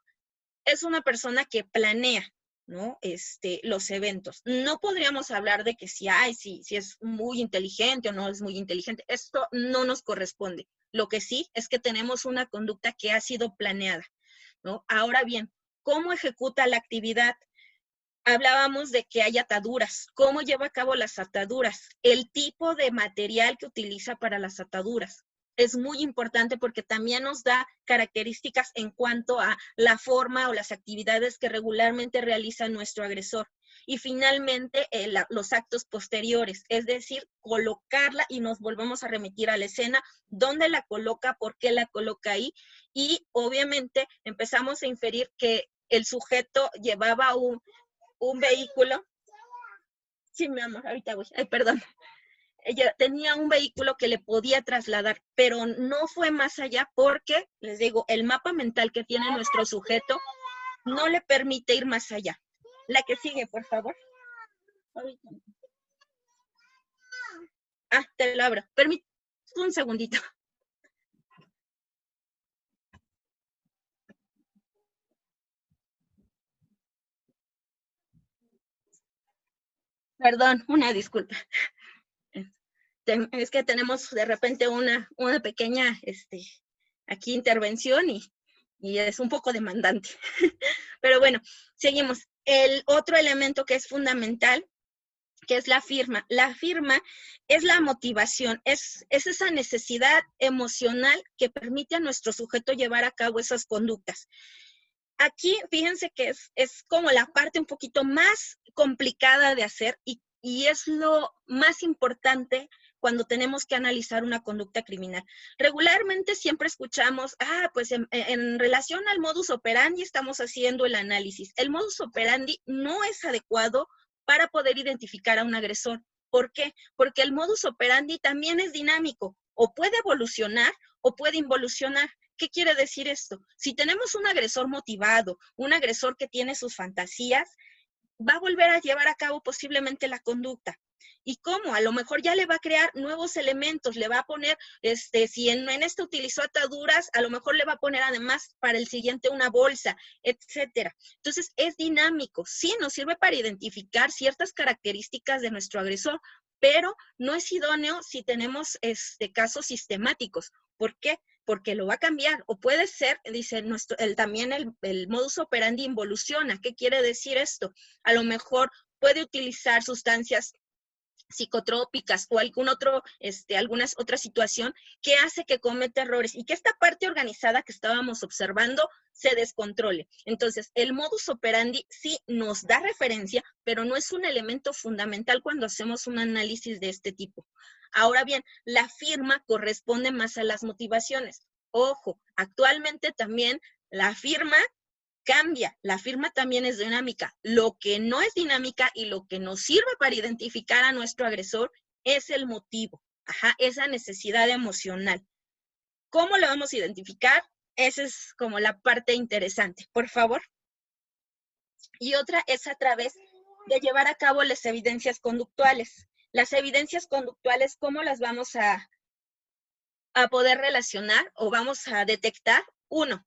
S2: es una persona que planea, ¿no? Los eventos. No podríamos hablar de que si es muy inteligente o no es muy inteligente. Esto no nos corresponde. Lo que sí es que tenemos una conducta que ha sido planeada, ¿no? Ahora bien, ¿cómo ejecuta la actividad? Hablábamos de que hay ataduras. ¿Cómo lleva a cabo las ataduras? El tipo de material que utiliza para las ataduras. Es muy importante porque también nos da características en cuanto a la forma o las actividades que regularmente realiza nuestro agresor. Y finalmente, los actos posteriores, es decir, colocarla, y nos volvemos a remitir a la escena, dónde la coloca, por qué la coloca ahí, y obviamente empezamos a inferir que el sujeto llevaba un vehículo. Sí, mi amor, ahorita voy. Ay, perdón. Ella tenía un vehículo que le podía trasladar, pero no fue más allá porque, les digo, el mapa mental que tiene nuestro sujeto no le permite ir más allá. La que sigue, por favor. Ah, te lo abro. Permítame un segundito. Perdón, una disculpa. Es que tenemos de repente una pequeña aquí intervención y es un poco demandante. Pero bueno, seguimos. El otro elemento que es fundamental, que es la firma. La firma es la motivación, es esa necesidad emocional que permite a nuestro sujeto llevar a cabo esas conductas. Aquí, fíjense que es como la parte un poquito más complicada de hacer y es lo más importante cuando tenemos que analizar una conducta criminal. Regularmente siempre escuchamos, pues en relación al modus operandi estamos haciendo el análisis. El modus operandi no es adecuado para poder identificar a un agresor. ¿Por qué? Porque el modus operandi también es dinámico, o puede evolucionar o puede involucionar. ¿Qué quiere decir esto? Si tenemos un agresor motivado, un agresor que tiene sus fantasías, va a volver a llevar a cabo posiblemente la conducta. ¿Y cómo? A lo mejor ya le va a crear nuevos elementos, le va a poner, si en este utilizó ataduras, a lo mejor le va a poner además para el siguiente una bolsa, etcétera. Entonces, es dinámico. Sí, nos sirve para identificar ciertas características de nuestro agresor, pero no es idóneo si tenemos casos sistemáticos. ¿Por qué? Porque lo va a cambiar, o puede ser, dice, también el modus operandi involuciona. ¿Qué quiere decir esto? A lo mejor puede utilizar sustancias psicotrópicas o alguna otra situación que hace que cometa errores y que esta parte organizada que estábamos observando se descontrole. Entonces, el modus operandi sí nos da referencia, pero no es un elemento fundamental cuando hacemos un análisis de este tipo. Ahora bien, la firma corresponde más a las motivaciones. Ojo, actualmente también la firma cambia, la firma también es dinámica. Lo que no es dinámica y lo que nos sirve para identificar a nuestro agresor es el motivo, esa necesidad emocional. ¿Cómo lo vamos a identificar? Esa es como la parte interesante, por favor. Y otra es a través de llevar a cabo las evidencias conductuales. Las evidencias conductuales, ¿cómo las vamos a poder relacionar o vamos a detectar? Uno,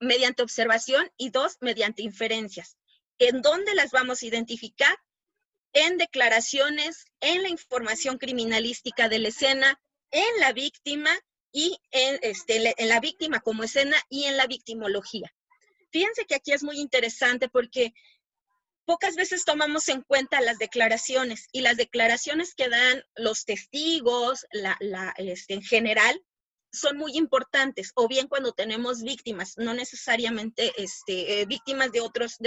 S2: mediante observación, y dos, mediante inferencias. ¿En dónde las vamos a identificar? En declaraciones, en la información criminalística de la escena, en la víctima y en la víctima como escena y en la victimología. Fíjense que aquí es muy interesante porque pocas veces tomamos en cuenta las declaraciones, y las declaraciones que dan los testigos, en general, son muy importantes, o bien cuando tenemos víctimas, no necesariamente víctimas de otras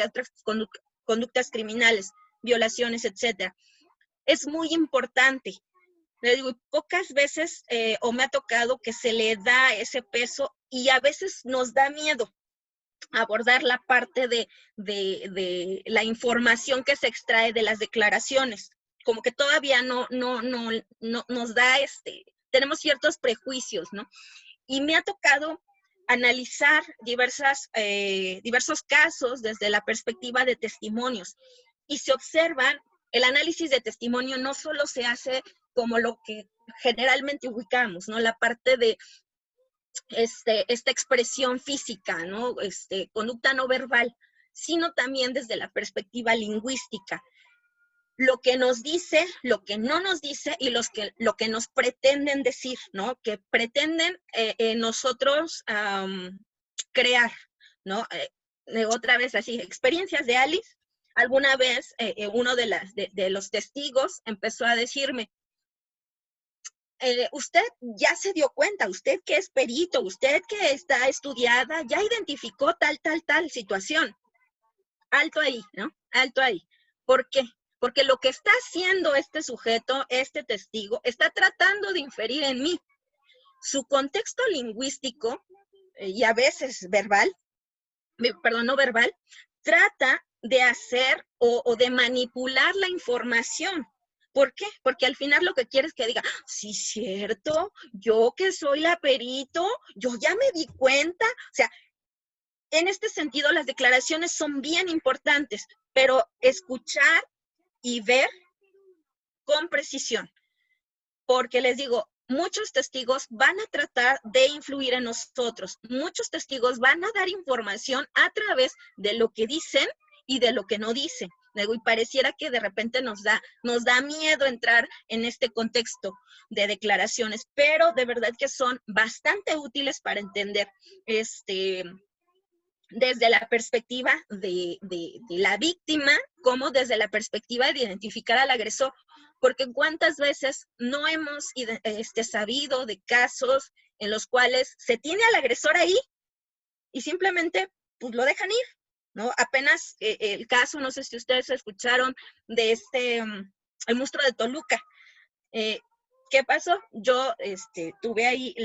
S2: conductas criminales, violaciones, etcétera. Es muy importante. Le digo, pocas veces o me ha tocado que se le da ese peso y a veces nos da miedo abordar la parte de la información que se extrae de las declaraciones. Como que todavía no nos da tenemos ciertos prejuicios, ¿no? Y me ha tocado analizar diversos casos desde la perspectiva de testimonios. Y se observan, el análisis de testimonio no solo se hace como lo que generalmente ubicamos, ¿no? La parte de esta expresión física, ¿no? Conducta no verbal, sino también desde la perspectiva lingüística. Lo que nos dice, lo que no nos dice y lo que nos pretenden decir, ¿no? Que pretenden nosotros crear, ¿no? Otra vez así, experiencias de Alice. Alguna vez uno de los testigos empezó a decirme, usted ya se dio cuenta, usted que es perito, usted que está estudiada, ya identificó tal situación. Alto ahí, ¿no? Alto ahí. ¿Por qué? Porque lo que está haciendo este sujeto, este testigo, está tratando de inferir en mí. Su contexto lingüístico, y a veces verbal, perdón, no verbal, trata de hacer o de manipular la información. ¿Por qué? Porque al final lo que quiere es que diga, sí, cierto, yo que soy la perito, yo ya me di cuenta. O sea, en este sentido, las declaraciones son bien importantes, pero escuchar y ver con precisión. Porque les digo, muchos testigos van a tratar de influir en nosotros. Muchos testigos van a dar información a través de lo que dicen y de lo que no dicen. Y pareciera que de repente nos da miedo entrar en este contexto de declaraciones, pero de verdad que son bastante útiles para entender desde la perspectiva de la víctima, como desde la perspectiva de identificar al agresor, porque cuántas veces no hemos sabido de casos en los cuales se tiene al agresor ahí y simplemente pues lo dejan ir, ¿no? Apenas el caso, no sé si ustedes escucharon, de el monstruo de Toluca. ¿Qué pasó? Yo estuve ahí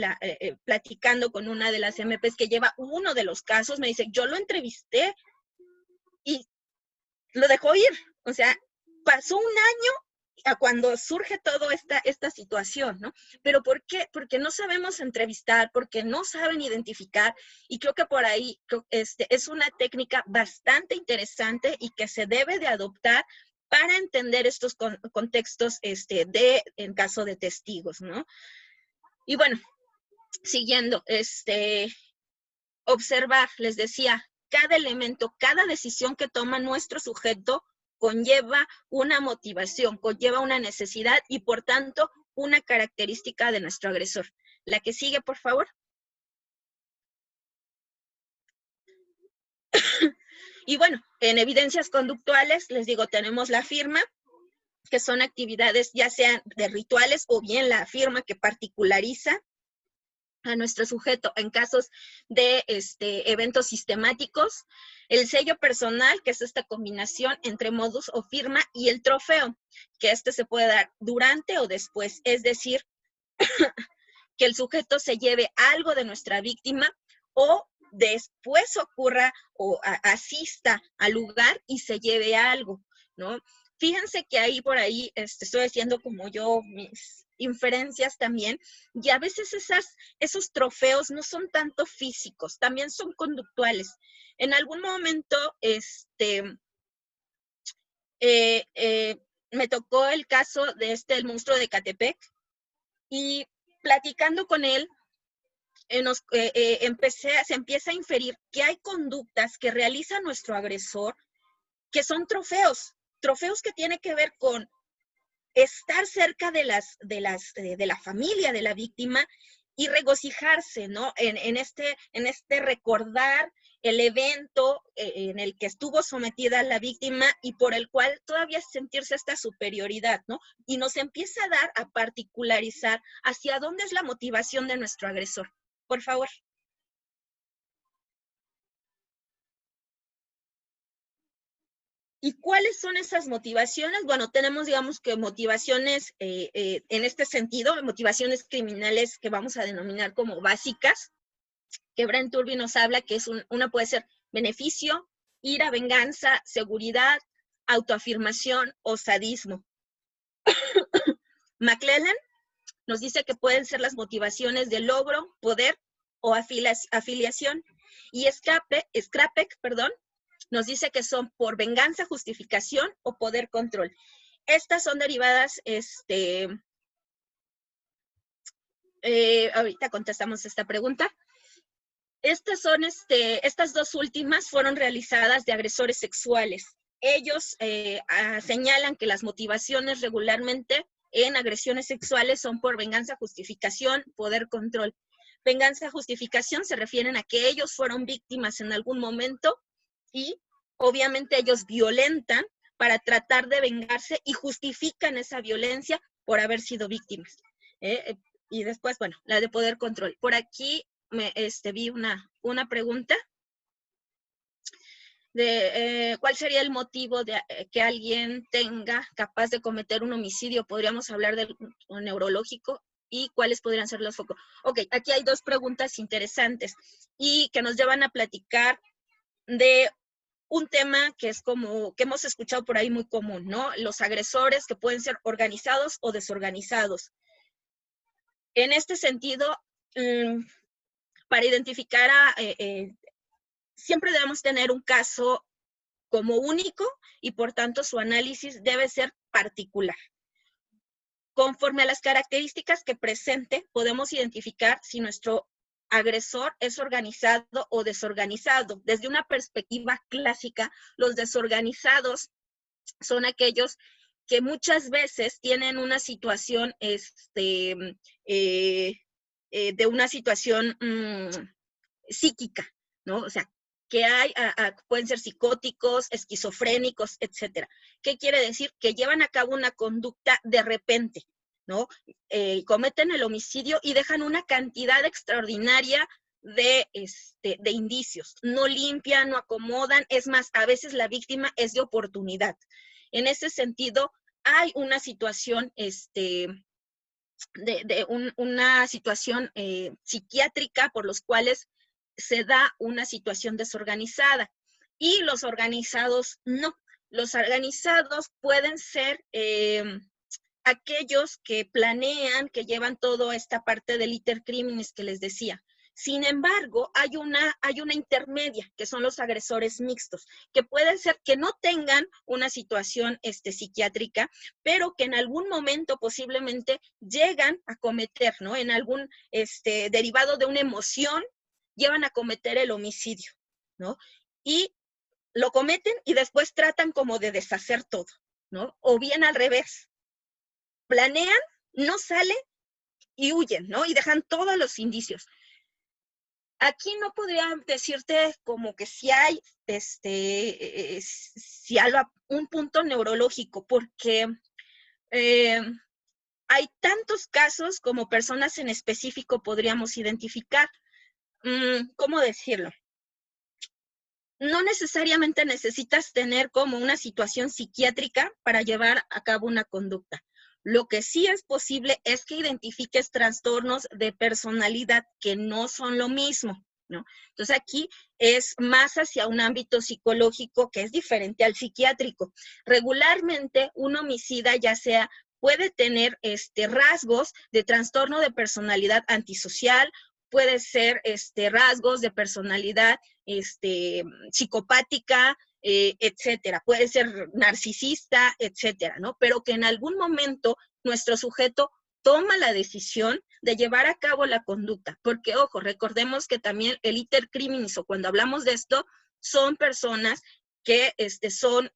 S2: platicando con una de las MPs que lleva uno de los casos, me dice, yo lo entrevisté y lo dejó ir. O sea, pasó un año a cuando surge toda esta situación, ¿no? Pero ¿por qué? Porque no sabemos entrevistar, porque no saben identificar, y creo que por ahí es una técnica bastante interesante y que se debe de adoptar para entender estos contextos en caso de testigos, ¿no? Y bueno, siguiendo, observar, les decía, cada elemento, cada decisión que toma nuestro sujeto conlleva una motivación, conlleva una necesidad y por tanto una característica de nuestro agresor. La que sigue, por favor. Y bueno, en evidencias conductuales, les digo, tenemos la firma, que son actividades ya sean de rituales o bien la firma que particulariza a nuestro sujeto en casos de eventos sistemáticos, el sello personal, que es esta combinación entre modus o firma, y el trofeo, que se puede dar durante o después, es decir, que el sujeto se lleve algo de nuestra víctima o después ocurra o asista al lugar y se lleve algo, ¿no? Fíjense que ahí por ahí estoy haciendo como yo mis inferencias también, y a veces esos trofeos no son tanto físicos, también son conductuales. En algún momento, me tocó el caso de el monstruo de Ecatepec, y platicando con él, se empieza a inferir que hay conductas que realiza nuestro agresor que son trofeos que tienen que ver con estar cerca de la familia de la víctima y regocijarse, ¿no? En este recordar el evento en el que estuvo sometida la víctima y por el cual todavía sentirse esta superioridad, ¿no? Y nos empieza a dar, a particularizar hacia dónde es la motivación de nuestro agresor. Por favor. ¿Y cuáles son esas motivaciones? Bueno, tenemos, digamos, que motivaciones en este sentido, motivaciones criminales que vamos a denominar como básicas, que Brent Turby nos habla que una puede ser beneficio, ira, venganza, seguridad, autoafirmación o sadismo. McClellan nos dice que pueden ser las motivaciones de logro, poder o afiliación. Y Scrapek, nos dice que son por venganza, justificación o poder control. Estas son derivadas ahorita contestamos esta pregunta. Estas dos últimas fueron realizadas de agresores sexuales. Ellos señalan que las motivaciones regularmente en agresiones sexuales son por venganza, justificación, poder, control. Venganza, justificación se refieren a que ellos fueron víctimas en algún momento y obviamente ellos violentan para tratar de vengarse y justifican esa violencia por haber sido víctimas. Y después, bueno, la de poder, control. Por aquí vi una pregunta de cuál sería el motivo de que alguien tenga capaz de cometer un homicidio. Podríamos hablar del neurológico y cuáles podrían ser los focos. Ok, aquí hay dos preguntas interesantes y que nos llevan a platicar de un tema que es como, que hemos escuchado por ahí muy común, ¿no? Los agresores que pueden ser organizados o desorganizados. En este sentido, para identificar siempre debemos tener un caso como único y por tanto su análisis debe ser particular. Conforme a las características que presente, podemos identificar si nuestro agresor es organizado o desorganizado. Desde una perspectiva clásica, los desorganizados son aquellos que muchas veces tienen una situación, de una situación psíquica, ¿no? O sea, que pueden ser psicóticos, esquizofrénicos, etcétera. ¿Qué quiere decir? Que llevan a cabo una conducta de repente, ¿no? Cometen el homicidio y dejan una cantidad extraordinaria de indicios. No limpian, no acomodan, es más, a veces la víctima es de oportunidad. En ese sentido, hay una situación, una situación psiquiátrica por los cuales se da una situación desorganizada. Y los organizados no. Los organizados pueden ser aquellos que planean, que llevan toda esta parte del iter criminis que les decía. Sin embargo, hay una intermedia, que son los agresores mixtos, que pueden ser que no tengan una situación psiquiátrica, pero que en algún momento posiblemente llegan a cometer, ¿no? En algún derivado de una emoción, llevan a cometer el homicidio, ¿no? Y lo cometen y después tratan como de deshacer todo, ¿no? O bien al revés. Planean, no sale y huyen, ¿no? Y dejan todos los indicios. Aquí no podría decirte como que si hay, si hay un punto neurológico, porque hay tantos casos como personas en específico podríamos identificar. ¿Cómo decirlo? No necesariamente necesitas tener como una situación psiquiátrica para llevar a cabo una conducta. Lo que sí es posible es que identifiques trastornos de personalidad que no son lo mismo, ¿no? Entonces aquí es más hacia un ámbito psicológico que es diferente al psiquiátrico. Regularmente un homicida ya sea puede tener rasgos de trastorno de personalidad antisocial, puede ser rasgos de personalidad psicopática, etcétera, puede ser narcisista, etcétera, ¿no? Pero que en algún momento nuestro sujeto toma la decisión de llevar a cabo la conducta, porque ojo, recordemos que también el iter criminis, o cuando hablamos de esto, son personas que son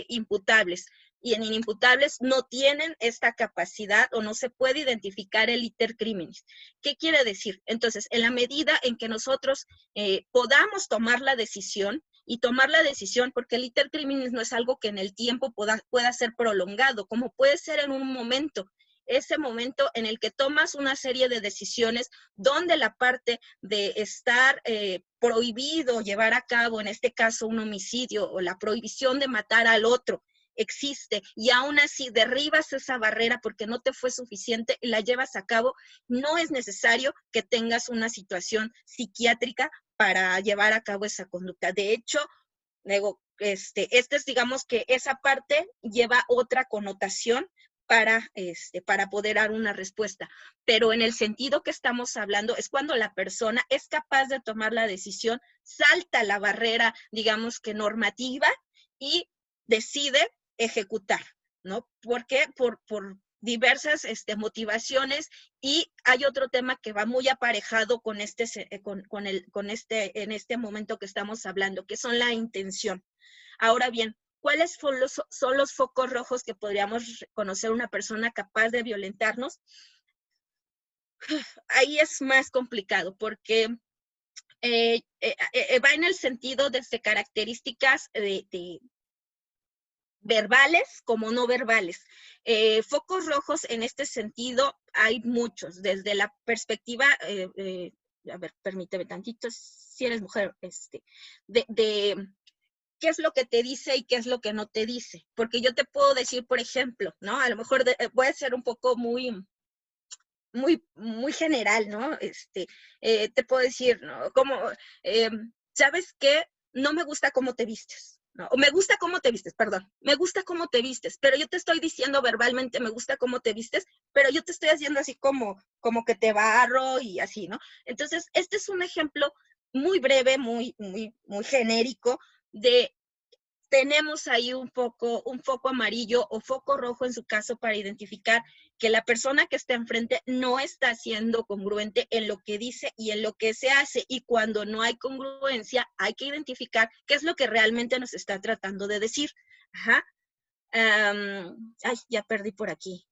S2: imputables, y en inimputables no tienen esta capacidad o no se puede identificar el iter criminis. ¿Qué quiere decir? Entonces, en la medida en que nosotros podamos tomar la decisión, y tomar la decisión, porque el iter criminis no es algo que en el tiempo pueda ser prolongado, como puede ser en un momento, ese momento en el que tomas una serie de decisiones donde la parte de estar prohibido llevar a cabo, en este caso un homicidio, o la prohibición de matar al otro, existe, y aún así derribas esa barrera porque no te fue suficiente y la llevas a cabo, no es necesario que tengas una situación psiquiátrica para llevar a cabo esa conducta. De hecho, luego, es, digamos que esa parte lleva otra connotación para poder dar una respuesta. Pero en el sentido que estamos hablando es cuando la persona es capaz de tomar la decisión, salta la barrera, digamos que normativa, y decide ejecutar, ¿no? ¿Por qué? diversas motivaciones, y hay otro tema que va muy aparejado con en este momento que estamos hablando, que son la intención. Ahora bien, ¿cuáles son los focos rojos que podríamos reconocer una persona capaz de violentarnos? Ahí es más complicado porque va en el sentido desde características de verbales como no verbales. Focos rojos en este sentido hay muchos, desde la perspectiva, a ver, permíteme tantito, si eres mujer, de qué es lo que te dice y qué es lo que no te dice. Porque yo te puedo decir, por ejemplo, ¿no? A lo mejor voy a ser un poco muy general, ¿no? Te puedo decir, ¿no? Como, ¿sabes qué? No me gusta cómo te vistes, ¿no? O me gusta cómo te vistes, perdón. Me gusta cómo te vistes, pero yo te estoy diciendo verbalmente, me gusta cómo te vistes, pero yo te estoy haciendo así como que te barro y así, ¿no? Entonces, este es un ejemplo muy breve, muy genérico de tenemos ahí un foco amarillo o foco rojo en su caso para identificar que la persona que está enfrente no está siendo congruente en lo que dice y en lo que se hace. Y cuando no hay congruencia, hay que identificar qué es lo que realmente nos está tratando de decir. Ajá. Ay, ya perdí por aquí.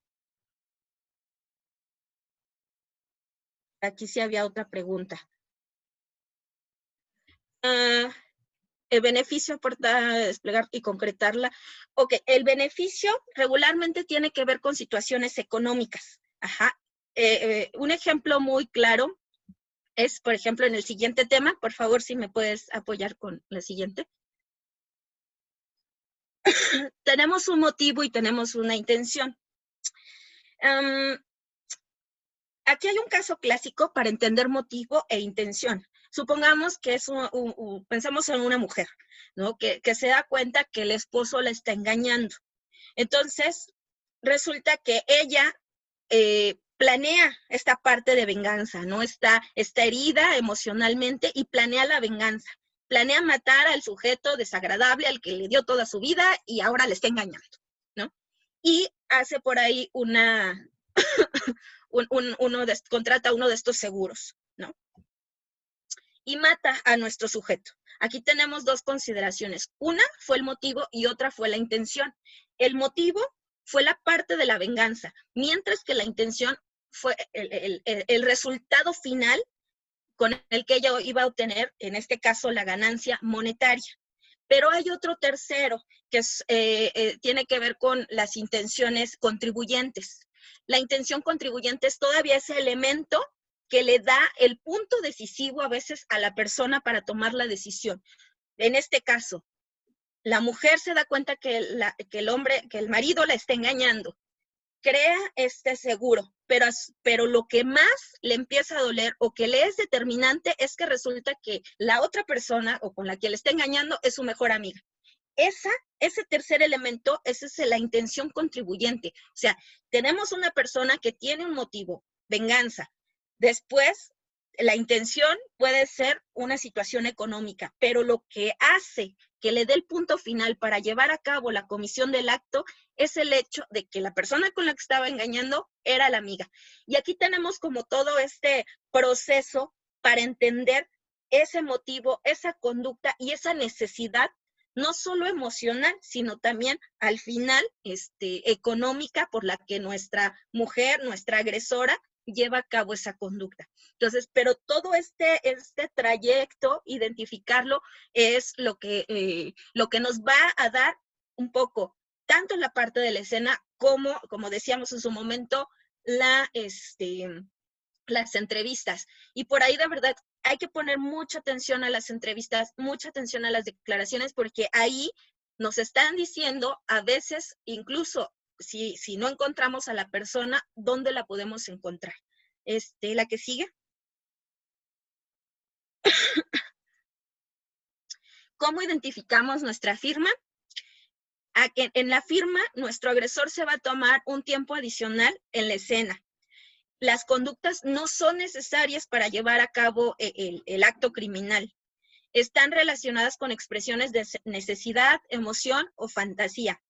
S2: Aquí sí había otra pregunta. El beneficio aporta desplegar y concretarla. Ok, el beneficio regularmente tiene que ver con situaciones económicas. Ajá. Un ejemplo muy claro es, por ejemplo, en el siguiente tema. Por favor, si me puedes apoyar con la siguiente. Tenemos un motivo y tenemos una intención. Aquí hay un caso clásico para entender motivo e intención. Supongamos que es pensemos en una mujer, ¿no? Que se da cuenta que el esposo la está engañando. Entonces, resulta que ella planea esta parte de venganza, ¿no? Está herida emocionalmente y planea la venganza. Planea matar al sujeto desagradable al que le dio toda su vida y ahora le está engañando, ¿no? Y hace por ahí contrata uno de estos seguros, ¿no? Y mata a nuestro sujeto. Aquí tenemos dos consideraciones. Una fue el motivo y otra fue la intención. El motivo fue la parte de la venganza, mientras que la intención fue el resultado final con el que ella iba a obtener, en este caso, la ganancia monetaria. Pero hay otro tercero que tiene que ver con las intenciones contribuyentes. La intención contribuyente es todavía ese elemento que le da el punto decisivo a veces a la persona para tomar la decisión. En este caso, la mujer se da cuenta que el marido la está engañando, crea este seguro, pero lo que más le empieza a doler o que le es determinante es que resulta que la otra persona o con la que le está engañando es su mejor amiga. Ese tercer elemento, esa es la intención contribuyente. O sea, tenemos una persona que tiene un motivo, venganza. Después, la intención puede ser una situación económica, pero lo que hace que le dé el punto final para llevar a cabo la comisión del acto es el hecho de que la persona con la que estaba engañando era la amiga. Y aquí tenemos como todo este proceso para entender ese motivo, esa conducta y esa necesidad, no solo emocional, sino también al final económica, por la que nuestra mujer, nuestra agresora, lleva a cabo esa conducta. Entonces, pero todo este trayecto, identificarlo, es lo que nos va a dar un poco, tanto en la parte de la escena como decíamos en su momento, las entrevistas. Y por ahí de verdad hay que poner mucha atención a las entrevistas, mucha atención a las declaraciones, porque ahí nos están diciendo a veces, incluso si no encontramos a la persona, ¿dónde la podemos encontrar? La que sigue. ¿Cómo identificamos nuestra firma? En la firma, nuestro agresor se va a tomar un tiempo adicional en la escena. Las conductas no son necesarias para llevar a cabo el acto criminal. Están relacionadas con expresiones de necesidad, emoción o fantasía.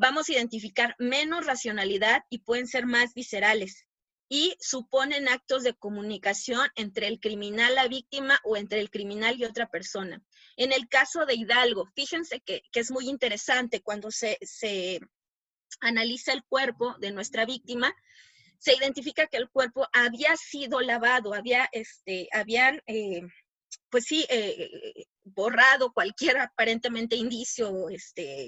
S2: vamos a identificar menos racionalidad y pueden ser más viscerales. Y suponen actos de comunicación entre el criminal, la víctima, o entre el criminal y otra persona. En el caso de Hidalgo, fíjense que es muy interesante cuando se analiza el cuerpo de nuestra víctima, se identifica que el cuerpo había sido lavado, habían pues sí, borrado cualquier aparentemente indicio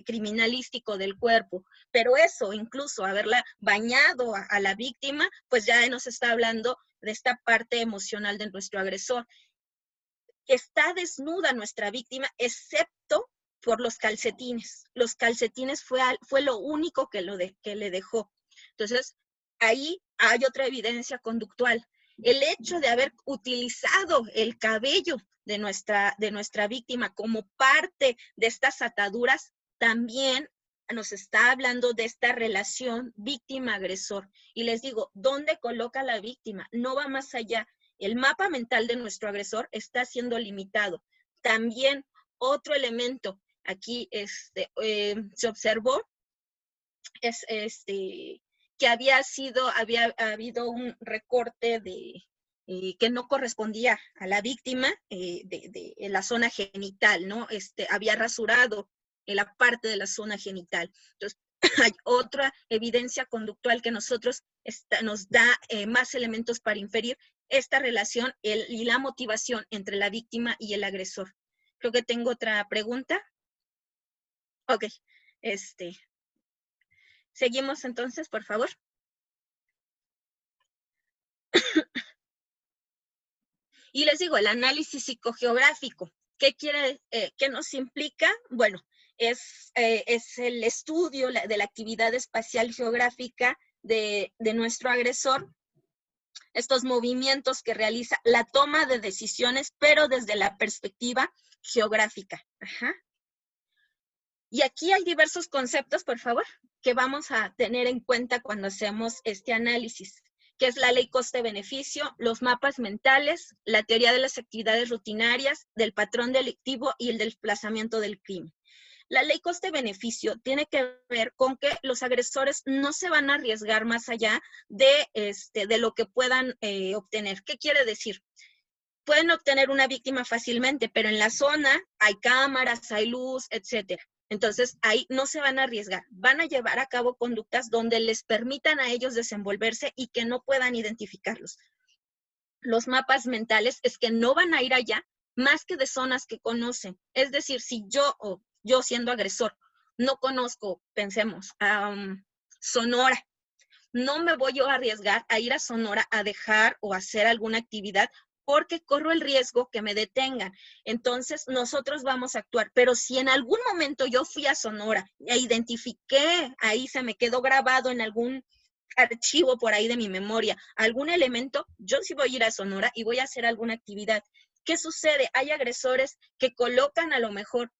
S2: criminalístico del cuerpo, pero eso, incluso haberla bañado a la víctima, pues ya nos está hablando de esta parte emocional de nuestro agresor. Está desnuda nuestra víctima, excepto por los calcetines. Los calcetines fue lo único que le dejó. Entonces, ahí hay otra evidencia conductual. El hecho de haber utilizado el cabello de nuestra víctima como parte de estas ataduras también nos está hablando de esta relación víctima-agresor. Y les digo, ¿dónde coloca la víctima? No va más allá. El mapa mental de nuestro agresor está siendo limitado. También otro elemento aquí se observó es que había habido un recorte que no correspondía a la víctima de la zona genital, ¿no? Había rasurado en la parte de la zona genital. Entonces, hay otra evidencia conductual que nos da más elementos para inferir esta relación y la motivación entre la víctima y el agresor. Creo que tengo otra pregunta. Ok, seguimos entonces, por favor. Y les digo, el análisis psicogeográfico, ¿qué nos implica? Bueno, es el estudio de la actividad espacial geográfica de nuestro agresor, estos movimientos que realiza, la toma de decisiones, pero desde la perspectiva geográfica. Ajá. Y aquí hay diversos conceptos, por favor, que vamos a tener en cuenta cuando hacemos este análisis, que es la ley coste-beneficio, los mapas mentales, la teoría de las actividades rutinarias, del patrón delictivo y el desplazamiento del crimen. La ley coste-beneficio tiene que ver con que los agresores no se van a arriesgar más allá de lo que puedan obtener. ¿Qué quiere decir? Pueden obtener una víctima fácilmente, pero en la zona hay cámaras, hay luz, etcétera. Entonces, ahí no se van a arriesgar. Van a llevar a cabo conductas donde les permitan a ellos desenvolverse y que no puedan identificarlos. Los mapas mentales es que no van a ir allá más que de zonas que conocen. Es decir, si yo siendo agresor, no conozco, pensemos, Sonora, no me voy yo a arriesgar a ir a Sonora a dejar o hacer alguna actividad porque corro el riesgo que me detengan. Entonces, nosotros vamos a actuar. Pero si en algún momento yo fui a Sonora e identifiqué, ahí se me quedó grabado en algún archivo por ahí de mi memoria, algún elemento, yo sí voy a ir a Sonora y voy a hacer alguna actividad. ¿Qué sucede? Hay agresores que colocan a lo mejor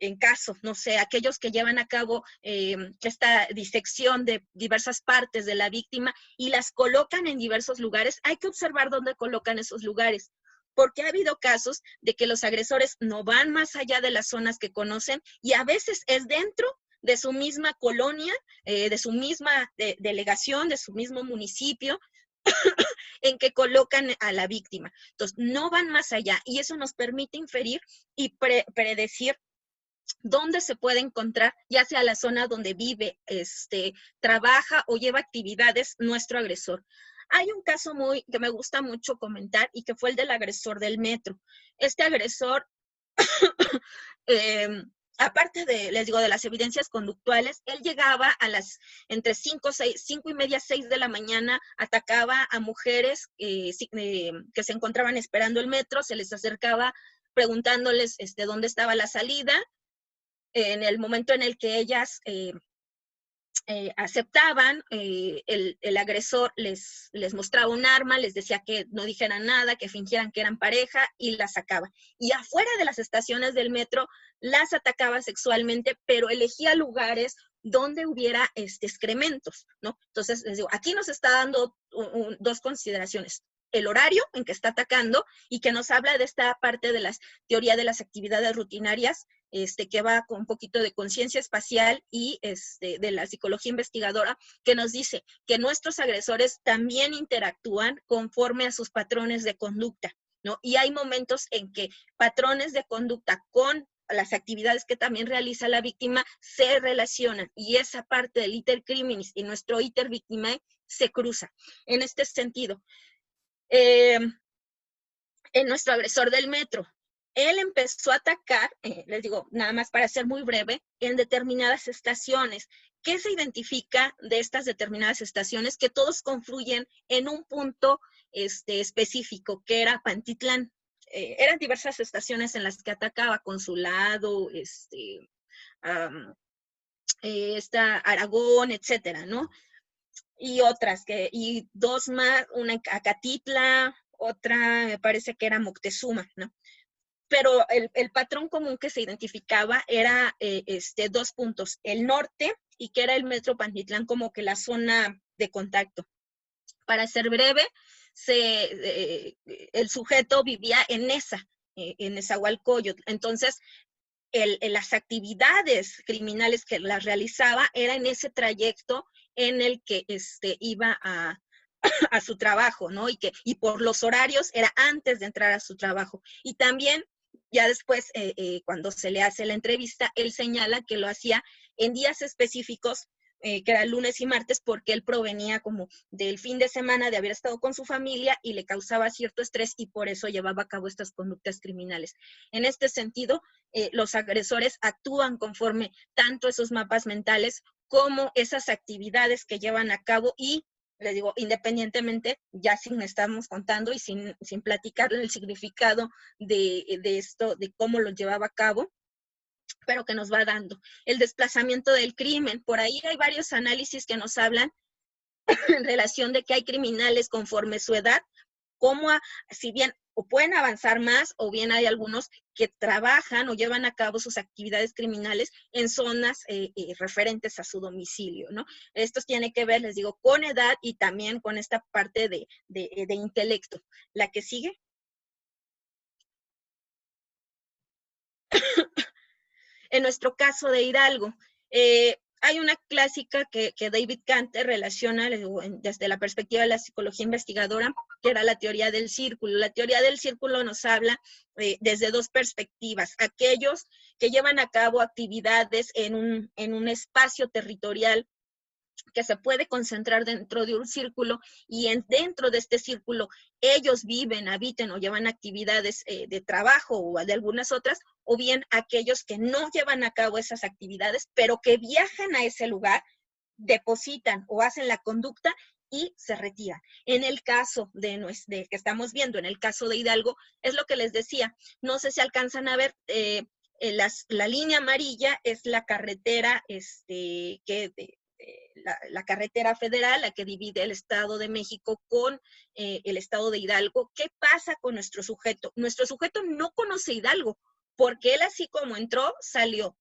S2: en caso, no sé, aquellos que llevan a cabo esta disección de diversas partes de la víctima y las colocan en diversos lugares, hay que observar dónde colocan esos lugares, porque ha habido casos de que los agresores no van más allá de las zonas que conocen y a veces es dentro de su misma colonia, de su misma delegación, de su mismo municipio, en que colocan a la víctima. Entonces, no van más allá y eso nos permite inferir y predecir dónde se puede encontrar, ya sea la zona donde vive, trabaja o lleva actividades nuestro agresor. Hay un caso que me gusta mucho comentar y que fue el del agresor del metro. Este agresor, aparte de las evidencias conductuales, él llegaba entre 5:30, 6 de la mañana, atacaba a mujeres que se encontraban esperando el metro, se les acercaba preguntándoles dónde estaba la salida. En el momento en el que ellas aceptaban, el agresor les mostraba un arma, les decía que no dijeran nada, que fingieran que eran pareja y las sacaba. Y afuera de las estaciones del metro las atacaba sexualmente, pero elegía lugares donde hubiera excrementos, ¿no? Entonces, les digo, aquí nos está dando dos consideraciones. el horario en que está atacando y que nos habla de esta parte de la teoría de las actividades rutinarias, que va con un poquito de conciencia espacial y de la psicología investigadora, que nos dice que nuestros agresores también interactúan conforme a sus patrones de conducta, ¿no? Y hay momentos en que patrones de conducta con las actividades que también realiza la víctima se relacionan, y esa parte del iter criminis y nuestro iter victimae se cruza. En este sentido, en nuestro agresor del metro, él empezó a atacar, les digo, nada más para ser muy breve, en determinadas estaciones. ¿Qué se identifica de estas determinadas estaciones? Que todos confluyen en un punto específico, que era Pantitlán. Eran diversas estaciones en las que atacaba, Consulado, Aragón, etcétera, ¿no? Y otras, y dos más, una en Acatitla, otra me parece que era Moctezuma, ¿no? Pero el patrón común que se identificaba era dos puntos, el norte y que era el Metro Pantitlán como que la zona de contacto. Para ser breve, el sujeto vivía en Nezahualcóyotl. Entonces, las actividades criminales que las realizaba era en ese trayecto en el que iba a su trabajo, ¿no? Y por los horarios era antes de entrar a su trabajo. Y también, ya después, cuando se le hace la entrevista, él señala que lo hacía en días específicos, que era lunes y martes, porque él provenía como del fin de semana de haber estado con su familia y le causaba cierto estrés y por eso llevaba a cabo estas conductas criminales. En este sentido, los agresores actúan conforme tanto esos mapas mentales como esas actividades que llevan a cabo y les digo, independientemente, ya sin estamos contando y sin platicar el significado de esto, de cómo lo llevaba a cabo, pero que nos va dando. El desplazamiento del crimen, por ahí hay varios análisis que nos hablan en relación de que hay criminales conforme su edad, como si bien o pueden avanzar más, o bien hay algunos que trabajan o llevan a cabo sus actividades criminales en zonas referentes a su domicilio, ¿no? Esto tiene que ver, les digo, con edad y también con esta parte de intelecto. La que sigue. En nuestro caso de Hidalgo, hay una clásica que David Kanter relaciona desde la perspectiva de la psicología investigadora, que era la teoría del círculo. La teoría del círculo nos habla desde dos perspectivas. Aquellos que llevan a cabo actividades en un espacio territorial que se puede concentrar dentro de un círculo y dentro de este círculo ellos viven, habiten o llevan actividades de trabajo o de algunas otras, o bien aquellos que no llevan a cabo esas actividades, pero que viajan a ese lugar, depositan o hacen la conducta y se retiran. En el caso de que estamos viendo, en el caso de Hidalgo, es lo que les decía, no sé si alcanzan a ver, la línea amarilla es la carretera la carretera federal, la que divide el Estado de México con el Estado de Hidalgo. ¿Qué pasa con nuestro sujeto? Nuestro sujeto no conoce Hidalgo, porque él así como entró, salió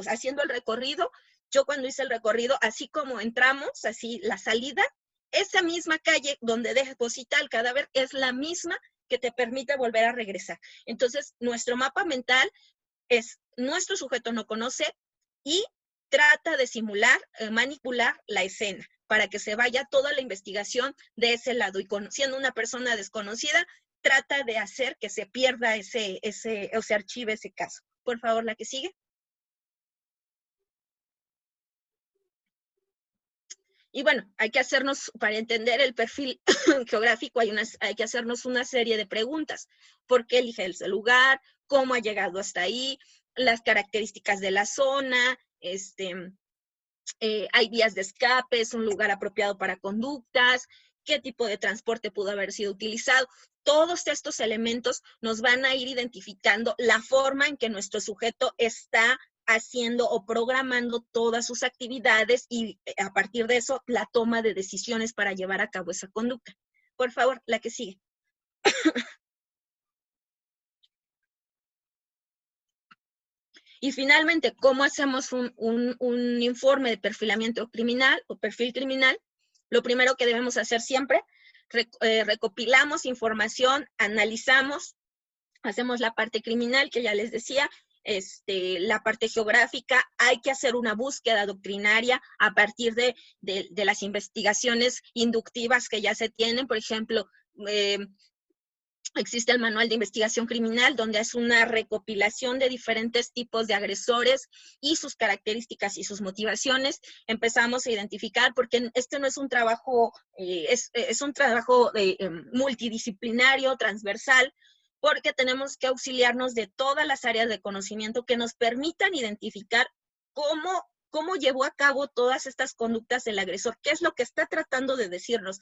S2: haciendo el recorrido. Yo cuando hice el recorrido, así como entramos, así la salida, esa misma calle donde deposita el cadáver es la misma que te permite volver a regresar. Entonces, nuestro mapa mental es, nuestro sujeto no conoce y trata de simular, manipular la escena para que se vaya toda la investigación de ese lado y siendo una persona desconocida, trata de hacer que se pierda o se archive ese caso. Por favor, la que sigue. Y bueno, hay que hacernos, para entender el perfil geográfico, hay que hacernos una serie de preguntas. ¿Por qué elige ese lugar? ¿Cómo ha llegado hasta ahí? Las características de la zona, hay vías de escape, es un lugar apropiado para conductas, qué tipo de transporte pudo haber sido utilizado. Todos estos elementos nos van a ir identificando la forma en que nuestro sujeto está haciendo o programando todas sus actividades y a partir de eso la toma de decisiones para llevar a cabo esa conducta. Por favor, la que sigue. Y finalmente, ¿cómo hacemos un informe de perfilamiento criminal o perfil criminal? Lo primero que debemos hacer siempre recopilamos información, analizamos, hacemos la parte criminal, que ya les decía, la parte geográfica, hay que hacer una búsqueda doctrinaria a partir de las investigaciones inductivas que ya se tienen. Por ejemplo, existe el Manual de Investigación Criminal, donde es una recopilación de diferentes tipos de agresores y sus características y sus motivaciones. Empezamos a identificar, porque este no es un trabajo, es un trabajo multidisciplinario, transversal, porque tenemos que auxiliarnos de todas las áreas de conocimiento que nos permitan identificar cómo llevó a cabo todas estas conductas del agresor, qué es lo que está tratando de decirnos.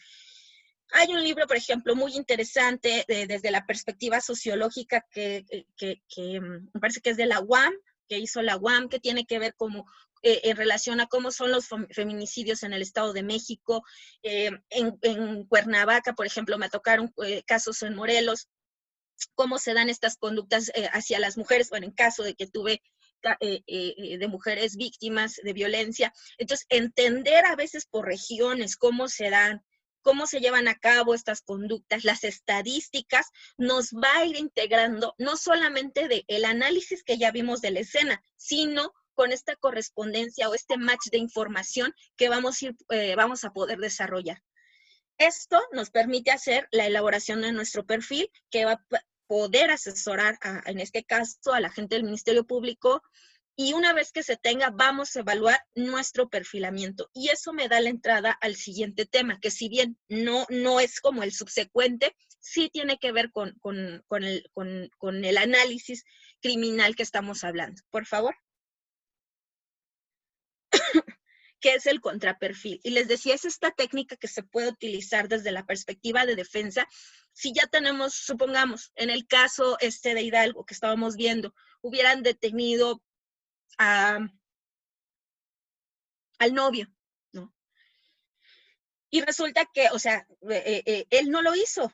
S2: Hay un libro, por ejemplo, muy interesante desde la perspectiva sociológica que me parece que es de la UAM, que hizo la UAM, que tiene que ver en relación a cómo son los feminicidios en el Estado de México. En Cuernavaca, por ejemplo, me tocaron casos en Morelos, cómo se dan estas conductas hacia las mujeres, bueno, en caso de que tuve de mujeres víctimas de violencia. Entonces, entender a veces por regiones cómo se dan, cómo se llevan a cabo estas conductas, las estadísticas, nos va a ir integrando no solamente del análisis que ya vimos de la escena, sino con esta correspondencia o este match de información que vamos a poder desarrollar. Esto nos permite hacer la elaboración de nuestro perfil, que va a poder asesorar, en este caso, a la gente del Ministerio Público, y una vez que se tenga, vamos a evaluar nuestro perfilamiento. Y eso me da la entrada al siguiente tema, que si bien no es como el subsecuente, sí tiene que ver con el análisis criminal que estamos hablando. Por favor. Que es el contraperfil. Y les decía, es esta técnica que se puede utilizar desde la perspectiva de defensa. Si ya tenemos, supongamos, en el caso de Hidalgo que estábamos viendo, hubieran detenido al novio, ¿no? Y resulta que, o sea, él no lo hizo,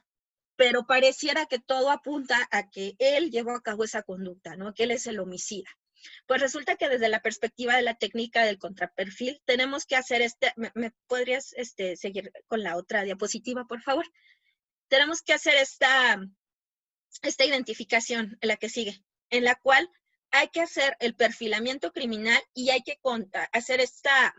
S2: pero pareciera que todo apunta a que él llevó a cabo esa conducta, ¿no? Que él es el homicida. Pues resulta que desde la perspectiva de la técnica del contraperfil, tenemos que hacer ¿me podrías seguir con la otra diapositiva, por favor? Tenemos que hacer esta identificación, en la que sigue, en la cual hay que hacer el perfilamiento criminal y hay que hacer esta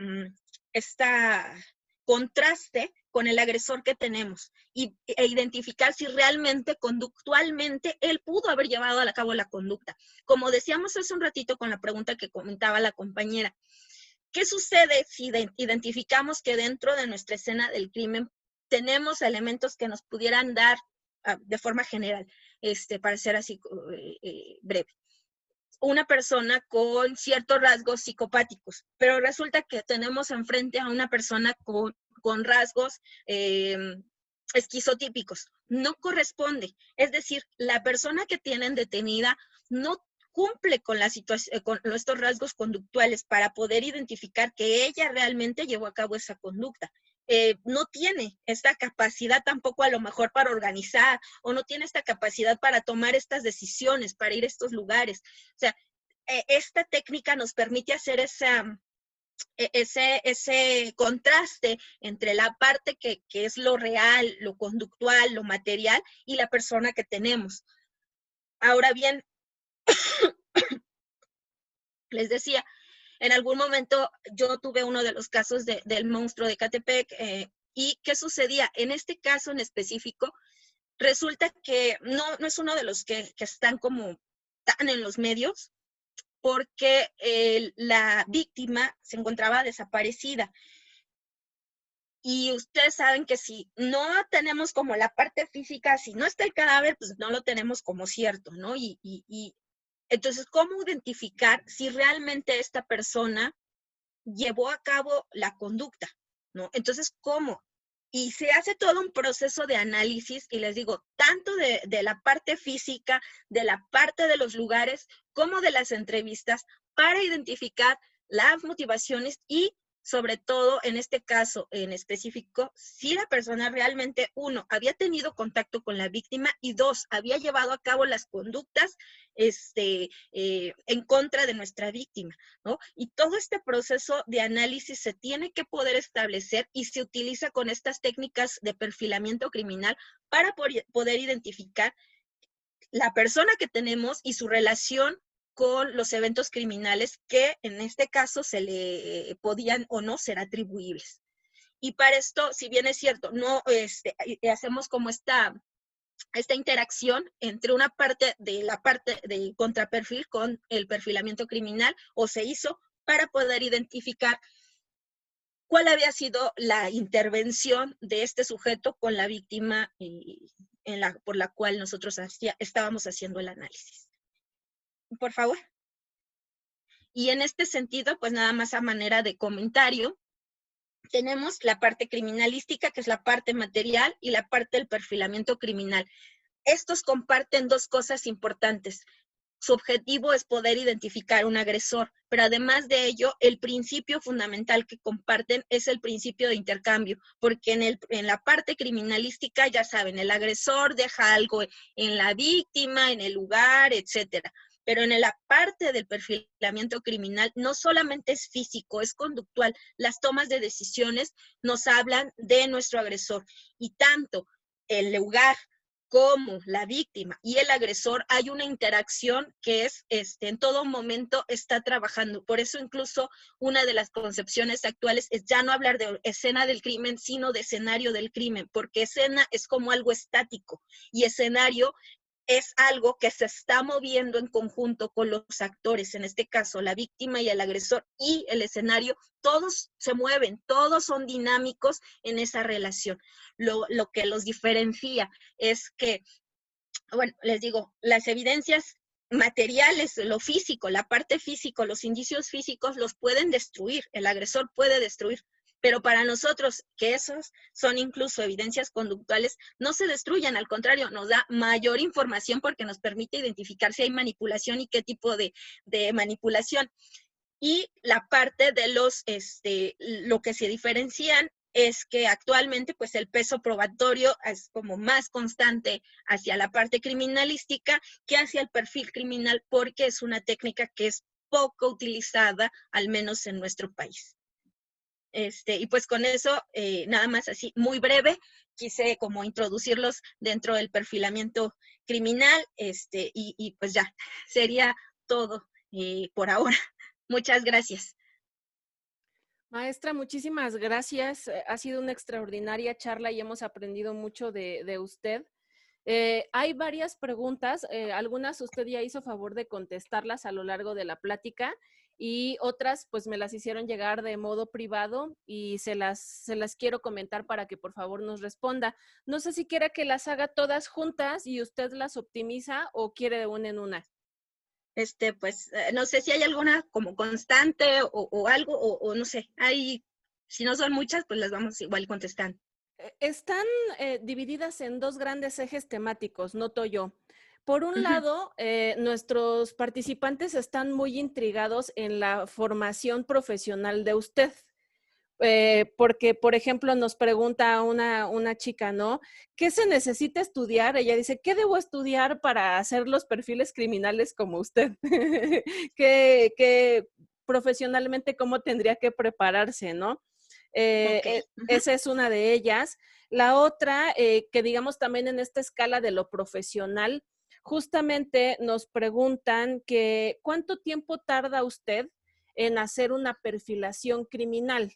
S2: contraste con el agresor que tenemos e identificar si realmente conductualmente él pudo haber llevado a cabo la conducta. Como decíamos hace un ratito con la pregunta que comentaba la compañera, ¿qué sucede si identificamos que dentro de nuestra escena del crimen tenemos elementos que nos pudieran dar, de forma general, para ser así breve, una persona con ciertos rasgos psicopáticos, pero resulta que tenemos enfrente a una persona con rasgos esquizotípicos? No corresponde. Es decir, la persona que tienen detenida no cumple con estos rasgos conductuales para poder identificar que ella realmente llevó a cabo esa conducta. No tiene esta capacidad tampoco a lo mejor para organizar, o no tiene esta capacidad para tomar estas decisiones, para ir a estos lugares. O sea, esta técnica nos permite hacer ese contraste entre la parte que es lo real, lo conductual, lo material, y la persona que tenemos. Ahora bien, les decía, en algún momento yo tuve uno de los casos del monstruo de Ecatepec, y ¿qué sucedía? En este caso en específico, resulta que no es uno de los que están como tan en los medios, porque la víctima se encontraba desaparecida. Y ustedes saben que si no tenemos como la parte física, si no está el cadáver, pues no lo tenemos como cierto, ¿no? Y entonces, ¿cómo identificar si realmente esta persona llevó a cabo la conducta, ¿no? Entonces, ¿cómo? Y se hace todo un proceso de análisis, y les digo, tanto de la parte física, de la parte de los lugares, como de las entrevistas, para identificar las motivaciones y sobre todo en este caso en específico, si la persona realmente, uno, había tenido contacto con la víctima y dos, había llevado a cabo las conductas en contra de nuestra víctima, ¿no? Y todo este proceso de análisis se tiene que poder establecer y se utiliza con estas técnicas de perfilamiento criminal para poder identificar la persona que tenemos y su relación con los eventos criminales que en este caso se le podían o no ser atribuibles. Y para esto, si bien es cierto, no hacemos como esta interacción entre una parte de contraperfil con el perfilamiento criminal, o se hizo para poder identificar cuál había sido la intervención de este sujeto con la víctima por la cual nosotros estábamos haciendo el análisis. Por favor. Y en este sentido, pues nada más a manera de comentario, tenemos la parte criminalística, que es la parte material, y la parte del perfilamiento criminal. Estos comparten dos cosas importantes. Su objetivo es poder identificar un agresor, pero además de ello, el principio fundamental que comparten es el principio de intercambio, porque en la parte criminalística, ya saben, el agresor deja algo en la víctima, en el lugar, etcétera. Pero en la parte del perfilamiento criminal no solamente es físico, es conductual. Las tomas de decisiones nos hablan de nuestro agresor y tanto el lugar como la víctima y el agresor hay una interacción que es en todo momento está trabajando. Por eso incluso una de las concepciones actuales es ya no hablar de escena del crimen, sino de escenario del crimen, porque escena es como algo estático y escenario es algo que se está moviendo en conjunto con los actores, en este caso la víctima y el agresor y el escenario, todos se mueven, todos son dinámicos en esa relación. Lo que los diferencia es que, bueno, les digo, las evidencias materiales, lo físico, la parte físico, los indicios físicos los pueden destruir, el agresor puede destruir, pero para nosotros, que esos son incluso evidencias conductuales, no se destruyen, al contrario, nos da mayor información porque nos permite identificar si hay manipulación y qué tipo de manipulación. Y la parte de lo que se diferencian es que actualmente pues el peso probatorio es como más constante hacia la parte criminalística que hacia el perfil criminal porque es una técnica que es poco utilizada, al menos en nuestro país. Y pues con eso, nada más así, muy breve, quise como introducirlos dentro del perfilamiento criminal, y pues ya, sería todo por ahora. Muchas gracias.
S1: Maestra, muchísimas gracias. Ha sido una extraordinaria charla y hemos aprendido mucho de usted. Hay varias preguntas, algunas usted ya hizo favor de contestarlas a lo largo de la plática y otras pues me las hicieron llegar de modo privado y se las quiero comentar para que por favor nos responda. No sé si quiere que las haga todas juntas y usted las optimiza o quiere de una en una.
S2: Pues no sé si hay alguna como constante o algo, o no sé, si no son muchas, pues las vamos igual contestando.
S1: Están divididas en dos grandes ejes temáticos, noto yo. Por un lado, nuestros participantes están muy intrigados en la formación profesional de usted. Porque, por ejemplo, nos pregunta una chica, ¿no? ¿Qué se necesita estudiar? Ella dice, ¿qué debo estudiar para hacer los perfiles criminales como usted? ¿Qué profesionalmente cómo tendría que prepararse, no?
S2: Okay.
S1: Esa es una de ellas. La otra, que digamos también en esta escala de lo profesional, justamente nos preguntan que ¿cuánto tiempo tarda usted en hacer una perfilación criminal?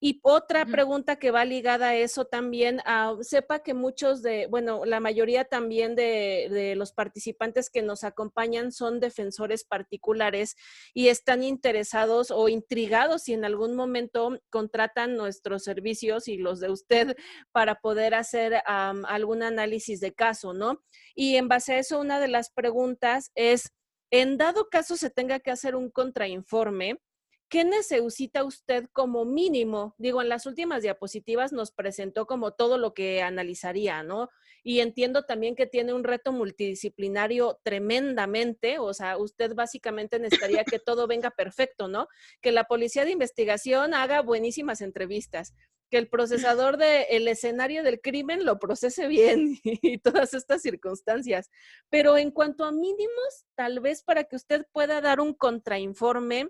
S1: Y otra pregunta que va ligada a eso también, sepa que muchos bueno, la mayoría también de los participantes que nos acompañan son defensores particulares y están interesados o intrigados si en algún momento contratan nuestros servicios y los de usted para poder hacer algún análisis de caso, ¿no? Y en base a eso, una de las preguntas es, en dado caso se tenga que hacer un contrainforme, ¿qué necesita usted como mínimo? Digo, en las últimas diapositivas nos presentó como todo lo que analizaría, ¿no? Y entiendo también que tiene un reto multidisciplinario tremendamente, o sea, usted básicamente necesitaría que todo venga perfecto, ¿no? Que la policía de investigación haga buenísimas entrevistas, que el procesador del escenario del crimen lo procese bien y todas estas circunstancias. Pero en cuanto a mínimos, tal vez para que usted pueda dar un contrainforme,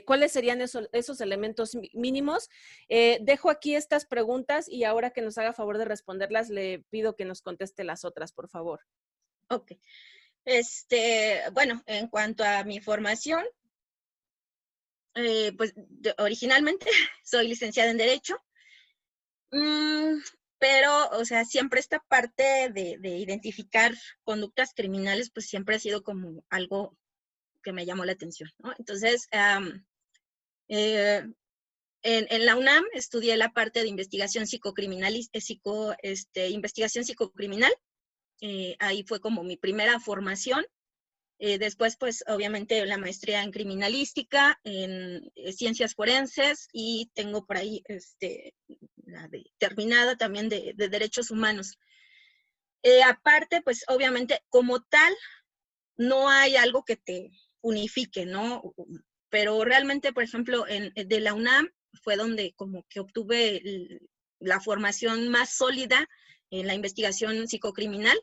S1: ¿cuáles serían esos elementos mínimos? Dejo aquí estas preguntas y ahora que nos haga favor de responderlas, le pido que nos conteste las otras, por favor.
S2: Ok. Bueno, en cuanto a mi formación, pues originalmente soy licenciada en Derecho, pero, o sea, siempre esta parte de identificar conductas criminales, pues siempre ha sido como algo que me llamó la atención, ¿no? Entonces, en la UNAM estudié la parte de investigación investigación psicocriminal. Ahí fue como mi primera formación. Después, pues, obviamente, la maestría en criminalística, en ciencias forenses, y tengo por ahí terminada también de derechos humanos. Aparte, pues, obviamente, como tal, no hay algo que te unifique, ¿no? Pero realmente, por ejemplo, de la UNAM fue donde como que obtuve la formación más sólida en la investigación psicocriminal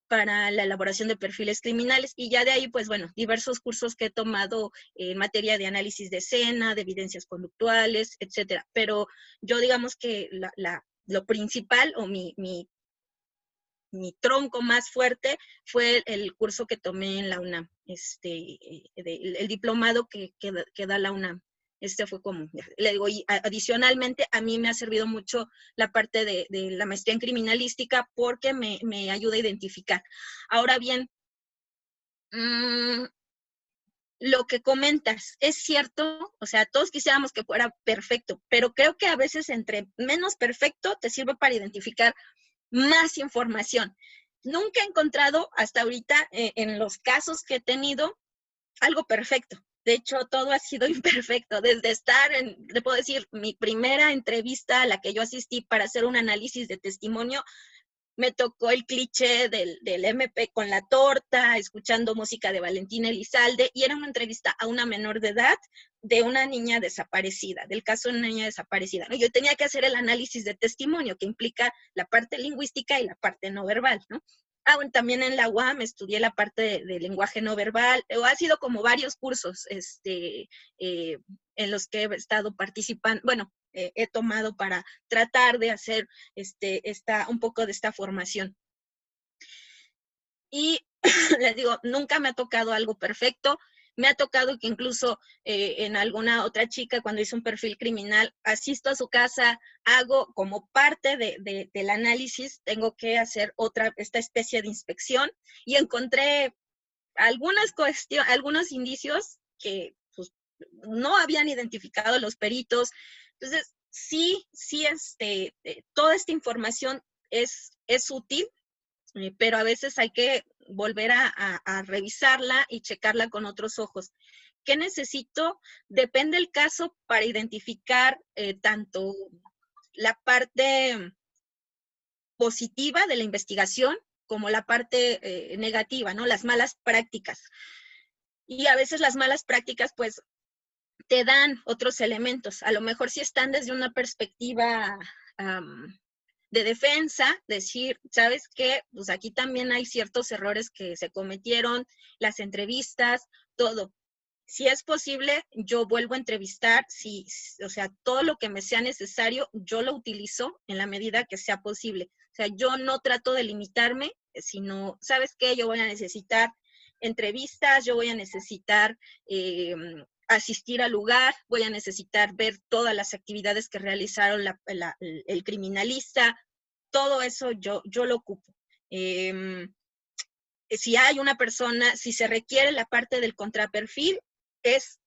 S2: para la elaboración de perfiles criminales, y ya de ahí, pues bueno, diversos cursos que he tomado en materia de análisis de escena, de evidencias conductuales, etcétera. Pero yo digamos que lo principal o mi tronco más fuerte fue el curso que tomé en la UNAM, el diplomado que da la UNAM. Fue como, le digo, y adicionalmente a mí me ha servido mucho la parte de la maestría en criminalística porque me ayuda a identificar. Ahora bien, lo que comentas es cierto, o sea, todos quisiéramos que fuera perfecto, pero creo que a veces entre menos perfecto te sirve para identificar más información. Nunca he encontrado hasta ahorita, en los casos que he tenido, algo perfecto. De hecho, todo ha sido imperfecto. Desde le puedo decir, mi primera entrevista a la que yo asistí para hacer un análisis de testimonio, me tocó el cliché del MP con la torta, escuchando música de Valentina Elizalde, y era una entrevista a una menor de edad de una niña desaparecida, del caso de una niña desaparecida, ¿no? Yo tenía que hacer el análisis de testimonio, que implica la parte lingüística y la parte no verbal, ¿no? Bueno, también en la UAM estudié la parte de lenguaje no verbal. Ha sido como varios cursos en los que he estado participando, bueno, he tomado para tratar de hacer un poco de esta formación. Y les digo, nunca me ha tocado algo perfecto. Me ha tocado que incluso en alguna otra chica, cuando hice un perfil criminal, asisto a su casa, hago como parte del análisis, tengo que hacer esta especie de inspección, y encontré algunos indicios que pues, no habían identificado los peritos. Entonces, sí, toda esta información es útil, pero a veces hay que volver a revisarla y checarla con otros ojos. ¿Qué necesito? Depende del caso para identificar tanto la parte positiva de la investigación como la parte negativa, ¿no? Las malas prácticas. Y a veces las malas prácticas, pues, te dan otros elementos. A lo mejor si están desde una perspectiva de defensa, decir, ¿sabes qué? Pues aquí también hay ciertos errores que se cometieron, las entrevistas, todo. Si es posible, yo vuelvo a entrevistar, o sea, todo lo que me sea necesario, yo lo utilizo en la medida que sea posible. O sea, yo no trato de limitarme, sino, ¿sabes qué? Yo voy a necesitar entrevistas, yo voy a necesitar asistir al lugar, voy a necesitar ver todas las actividades que realizaron el criminalista, todo eso yo lo ocupo. Si hay una persona, si se requiere la parte del contraperfil, es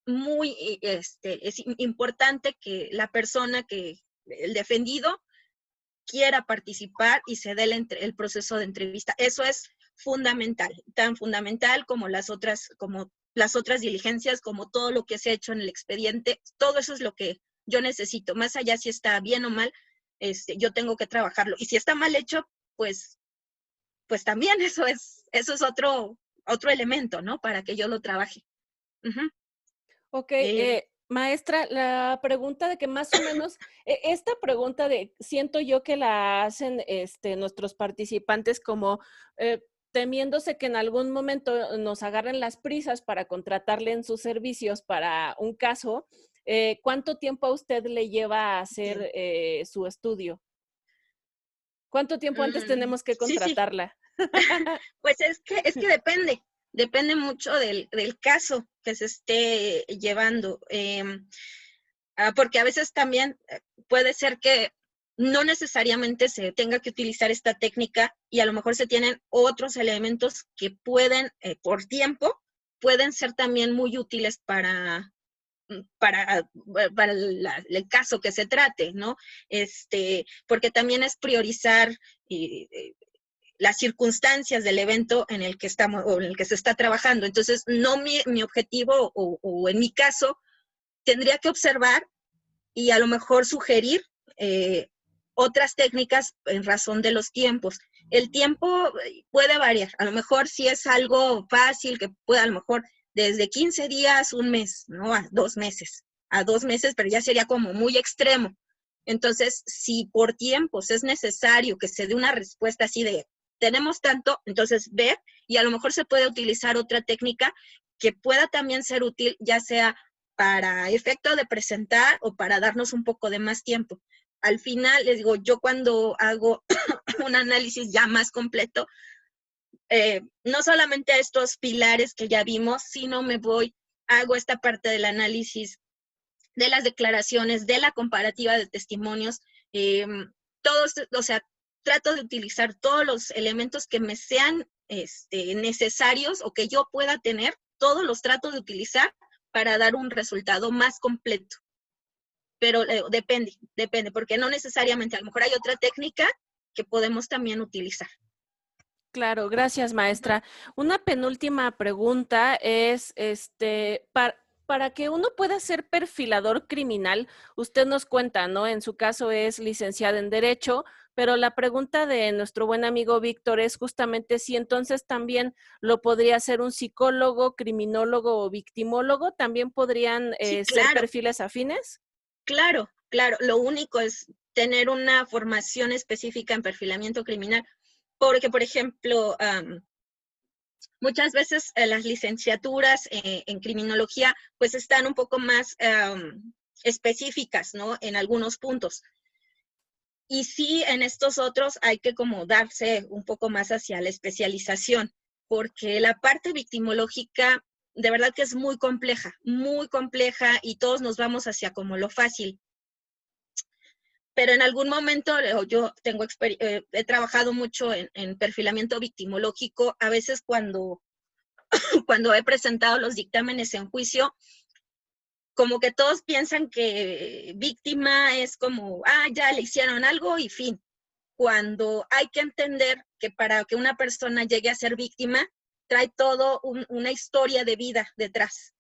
S2: importante que la persona el defendido, quiera participar y se dé el proceso de entrevista. Eso es fundamental, tan fundamental como las otras, como las otras diligencias, como todo lo que se ha hecho en el expediente, todo eso es lo que yo necesito. Más allá si está bien o mal, yo tengo que trabajarlo. Y si está mal hecho, pues, pues también eso es otro elemento, ¿no? Para que yo lo trabaje. Ujú.
S1: Ok,
S2: Eh,
S1: maestra, la pregunta de que más o menos, esta pregunta de, siento yo que la hacen nuestros participantes como temiéndose que en algún momento nos agarren las prisas para contratarle en sus servicios para un caso. ¿Cuánto tiempo a usted le lleva a
S2: Entiendo.
S1: hacer su estudio? ¿Cuánto tiempo antes tenemos que
S2: Sí, sí.
S1: contratarla?
S2: Pues es que depende mucho del caso que se esté llevando. Porque a veces también puede ser que no necesariamente se tenga que utilizar esta técnica y a lo mejor se tienen otros elementos que pueden, por tiempo, pueden ser también muy útiles para el caso que se trate, ¿no? Porque también es priorizar las circunstancias del evento en el que estamos o en el que se está trabajando. Entonces, no mi objetivo o en mi caso, tendría que observar y a lo mejor sugerir otras técnicas en razón de los tiempos. El tiempo puede variar, a lo mejor si es algo fácil, que pueda a lo mejor desde 15 días, un mes, ¿no? A 2 meses, pero ya sería como muy extremo. Entonces, si por tiempos es necesario que se dé una respuesta así de, tenemos tanto, entonces ver, y a lo mejor se puede utilizar otra técnica que pueda también ser útil, ya sea para efecto de presentar o para darnos un poco de más tiempo. Al final, les digo, yo cuando hago un análisis ya más completo, no solamente a estos pilares que ya vimos, sino hago esta parte del análisis de las declaraciones, de la comparativa de testimonios, todos, o sea, trato de utilizar todos los elementos que me sean necesarios o que yo pueda tener, todos los trato de utilizar para dar un resultado más completo. Pero depende, porque no necesariamente, a lo mejor hay otra técnica que podemos también utilizar.
S1: Claro, gracias, maestra. Una penúltima pregunta es, para que uno pueda ser perfilador criminal, usted nos cuenta, ¿no? En su caso es licenciada en Derecho, pero la pregunta de nuestro buen amigo Víctor es justamente si entonces también lo podría ser un psicólogo, criminólogo o victimólogo, ¿también podrían
S2: Sí,
S1: ser
S2: claro,
S1: perfiles afines?
S2: claro, claro. Lo único es tener una formación específica en perfilamiento criminal, porque, por ejemplo, muchas veces las licenciaturas en criminología pues están un poco más específicas, ¿no? En algunos puntos. Y sí, en estos otros hay que como darse un poco más hacia la especialización, porque la parte victimológica de verdad que es muy compleja y todos nos vamos hacia como lo fácil. Pero en algún momento yo he trabajado mucho en perfilamiento victimológico, a veces cuando he presentado los dictámenes en juicio, como que todos piensan que víctima es como, ya le hicieron algo y fin. Cuando hay que entender que para que una persona llegue a ser víctima, trae todo una historia de vida detrás,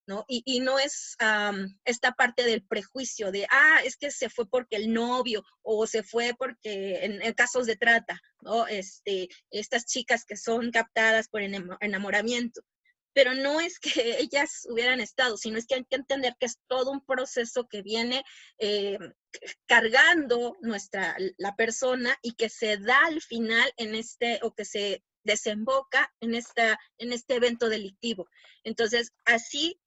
S2: ¿no? Y no es esta parte del prejuicio de, es que se fue porque el novio o se fue porque en casos de trata, ¿no? Estas chicas que son captadas por enamoramiento. Pero no es que ellas hubieran estado, sino es que hay que entender que es todo un proceso que viene cargando la persona y que se da al final o que se desemboca en este evento delictivo. Entonces, así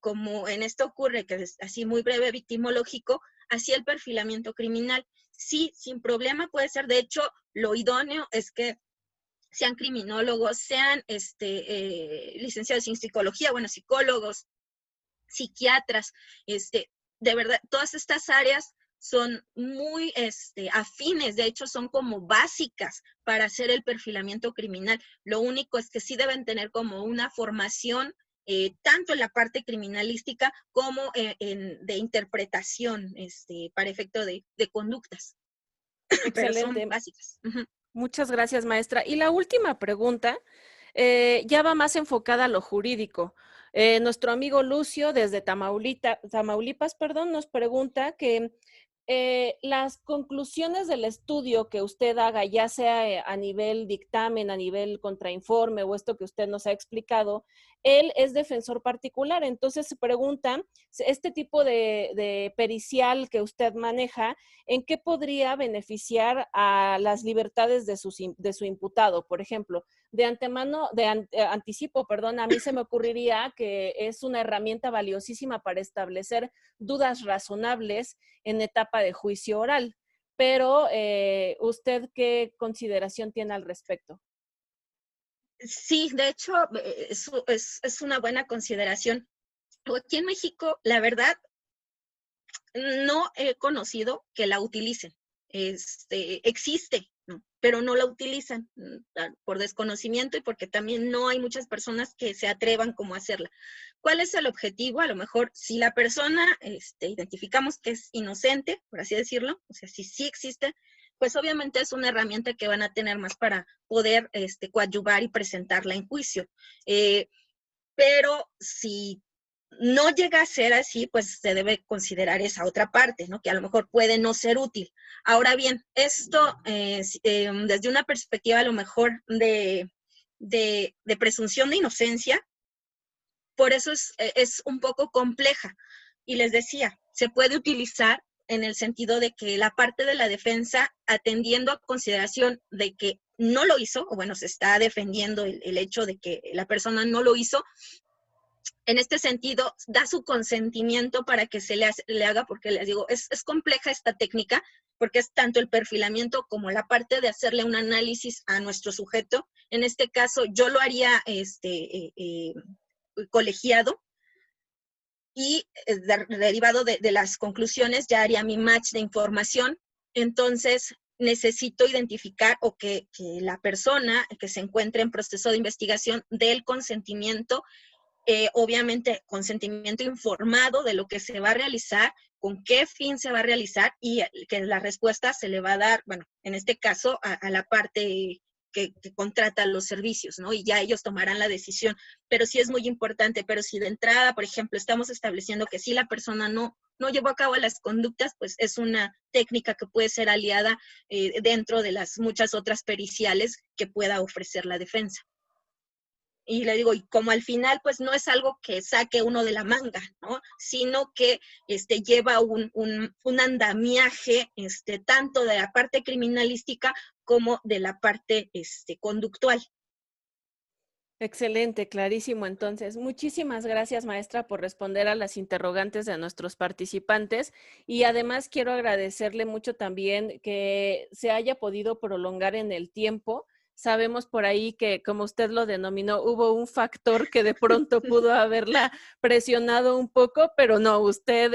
S2: como en esto ocurre, que es así muy breve victimológico, así el perfilamiento criminal. Sí, sin problema puede ser. De hecho, lo idóneo es que sean criminólogos, sean licenciados en psicología, bueno, psicólogos, psiquiatras, de verdad, todas estas áreas son muy afines, de hecho son como básicas para hacer el perfilamiento criminal. Lo único es que sí deben tener como una formación tanto en la parte criminalística como de interpretación para efecto de conductas, pero son
S1: Excelente.
S2: básicas. Uh -huh.
S1: Muchas gracias, maestra. Y la última pregunta ya va más enfocada a lo jurídico. Nuestro amigo Lucio, desde Tamaulipas, perdón, nos pregunta que las conclusiones del estudio que usted haga, ya sea a nivel dictamen, a nivel contrainforme o esto que usted nos ha explicado, él es defensor particular. Entonces se pregunta, este tipo de pericial que usted maneja, ¿en qué podría beneficiar a las libertades de su imputado? Por ejemplo, de antemano, anticipo, perdón, a mí se me ocurriría que es una herramienta valiosísima para establecer dudas razonables en etapa de juicio oral. Pero, ¿usted qué consideración tiene al respecto?
S2: Sí, de hecho, es una buena consideración. Aquí en México, la verdad, no he conocido que la utilicen. Existe, ¿no? Pero no la utilizan por desconocimiento y porque también no hay muchas personas que se atrevan como a hacerla. ¿Cuál es el objetivo? A lo mejor, si la persona identificamos que es inocente, por así decirlo, o sea, si sí existe, pues obviamente es una herramienta que van a tener más para poder coadyuvar y presentarla en juicio. Pero si no llega a ser así, pues se debe considerar esa otra parte, ¿no? Que a lo mejor puede no ser útil. Ahora bien, esto desde una perspectiva a lo mejor de presunción de inocencia, por eso es un poco compleja. Y les decía, se puede utilizar en el sentido de que la parte de la defensa, atendiendo a consideración de que no lo hizo, o bueno, se está defendiendo el hecho de que la persona no lo hizo, en este sentido, da su consentimiento para que se le haga, porque les digo, es compleja esta técnica, porque es tanto el perfilamiento como la parte de hacerle un análisis a nuestro sujeto. En este caso, yo lo haría colegiado y derivado de las conclusiones, ya haría mi match de información. Entonces, necesito identificar o que la persona que se encuentre en proceso de investigación dé el consentimiento, obviamente consentimiento informado de lo que se va a realizar, con qué fin se va a realizar y que la respuesta se le va a dar, bueno, en este caso a la parte que contrata los servicios, ¿no? Y ya ellos tomarán la decisión. Pero sí es muy importante, pero si de entrada, por ejemplo, estamos estableciendo que si la persona no llevó a cabo las conductas, pues es una técnica que puede ser aliada dentro de las muchas otras periciales que pueda ofrecer la defensa. Y le digo, y como al final, pues no es algo que saque uno de la manga, ¿no? Sino que lleva un andamiaje, tanto de la parte criminalística como de la parte conductual.
S1: Excelente, clarísimo. Entonces, muchísimas gracias, maestra, por responder a las interrogantes de nuestros participantes. Y además quiero agradecerle mucho también que se haya podido prolongar en el tiempo. Sabemos por ahí que, como usted lo denominó, hubo un factor que de pronto pudo haberla presionado un poco, pero no, usted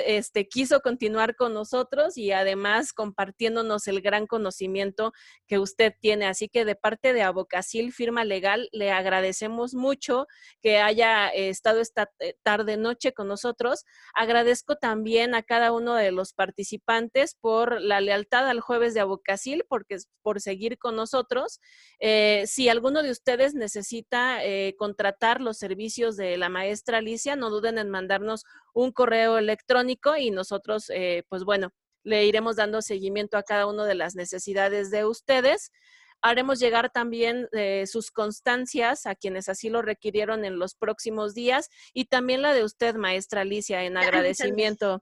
S1: quiso continuar con nosotros y además compartiéndonos el gran conocimiento que usted tiene. Así que de parte de Abocacil Firma Legal, le agradecemos mucho que haya estado esta tarde-noche con nosotros. Agradezco también a cada uno de los participantes por la lealtad al Jueves de Abocacil, por seguir con nosotros. Si alguno de ustedes necesita contratar los servicios de la maestra Alicia, no duden en mandarnos un correo electrónico y nosotros, pues bueno, le iremos dando seguimiento a cada una de las necesidades de ustedes. Haremos llegar también sus constancias a quienes así lo requirieron en los próximos días y también la de usted, maestra Alicia, en agradecimiento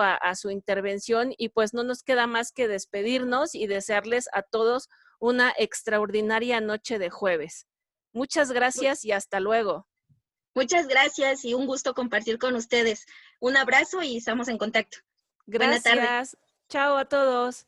S1: a su intervención. Y pues no nos queda más que despedirnos y desearles a todos una extraordinaria noche de jueves. Muchas gracias y hasta luego.
S2: Muchas gracias y un gusto compartir con ustedes. Un abrazo y estamos en contacto. Buena tarde.
S1: Gracias. Chao a todos.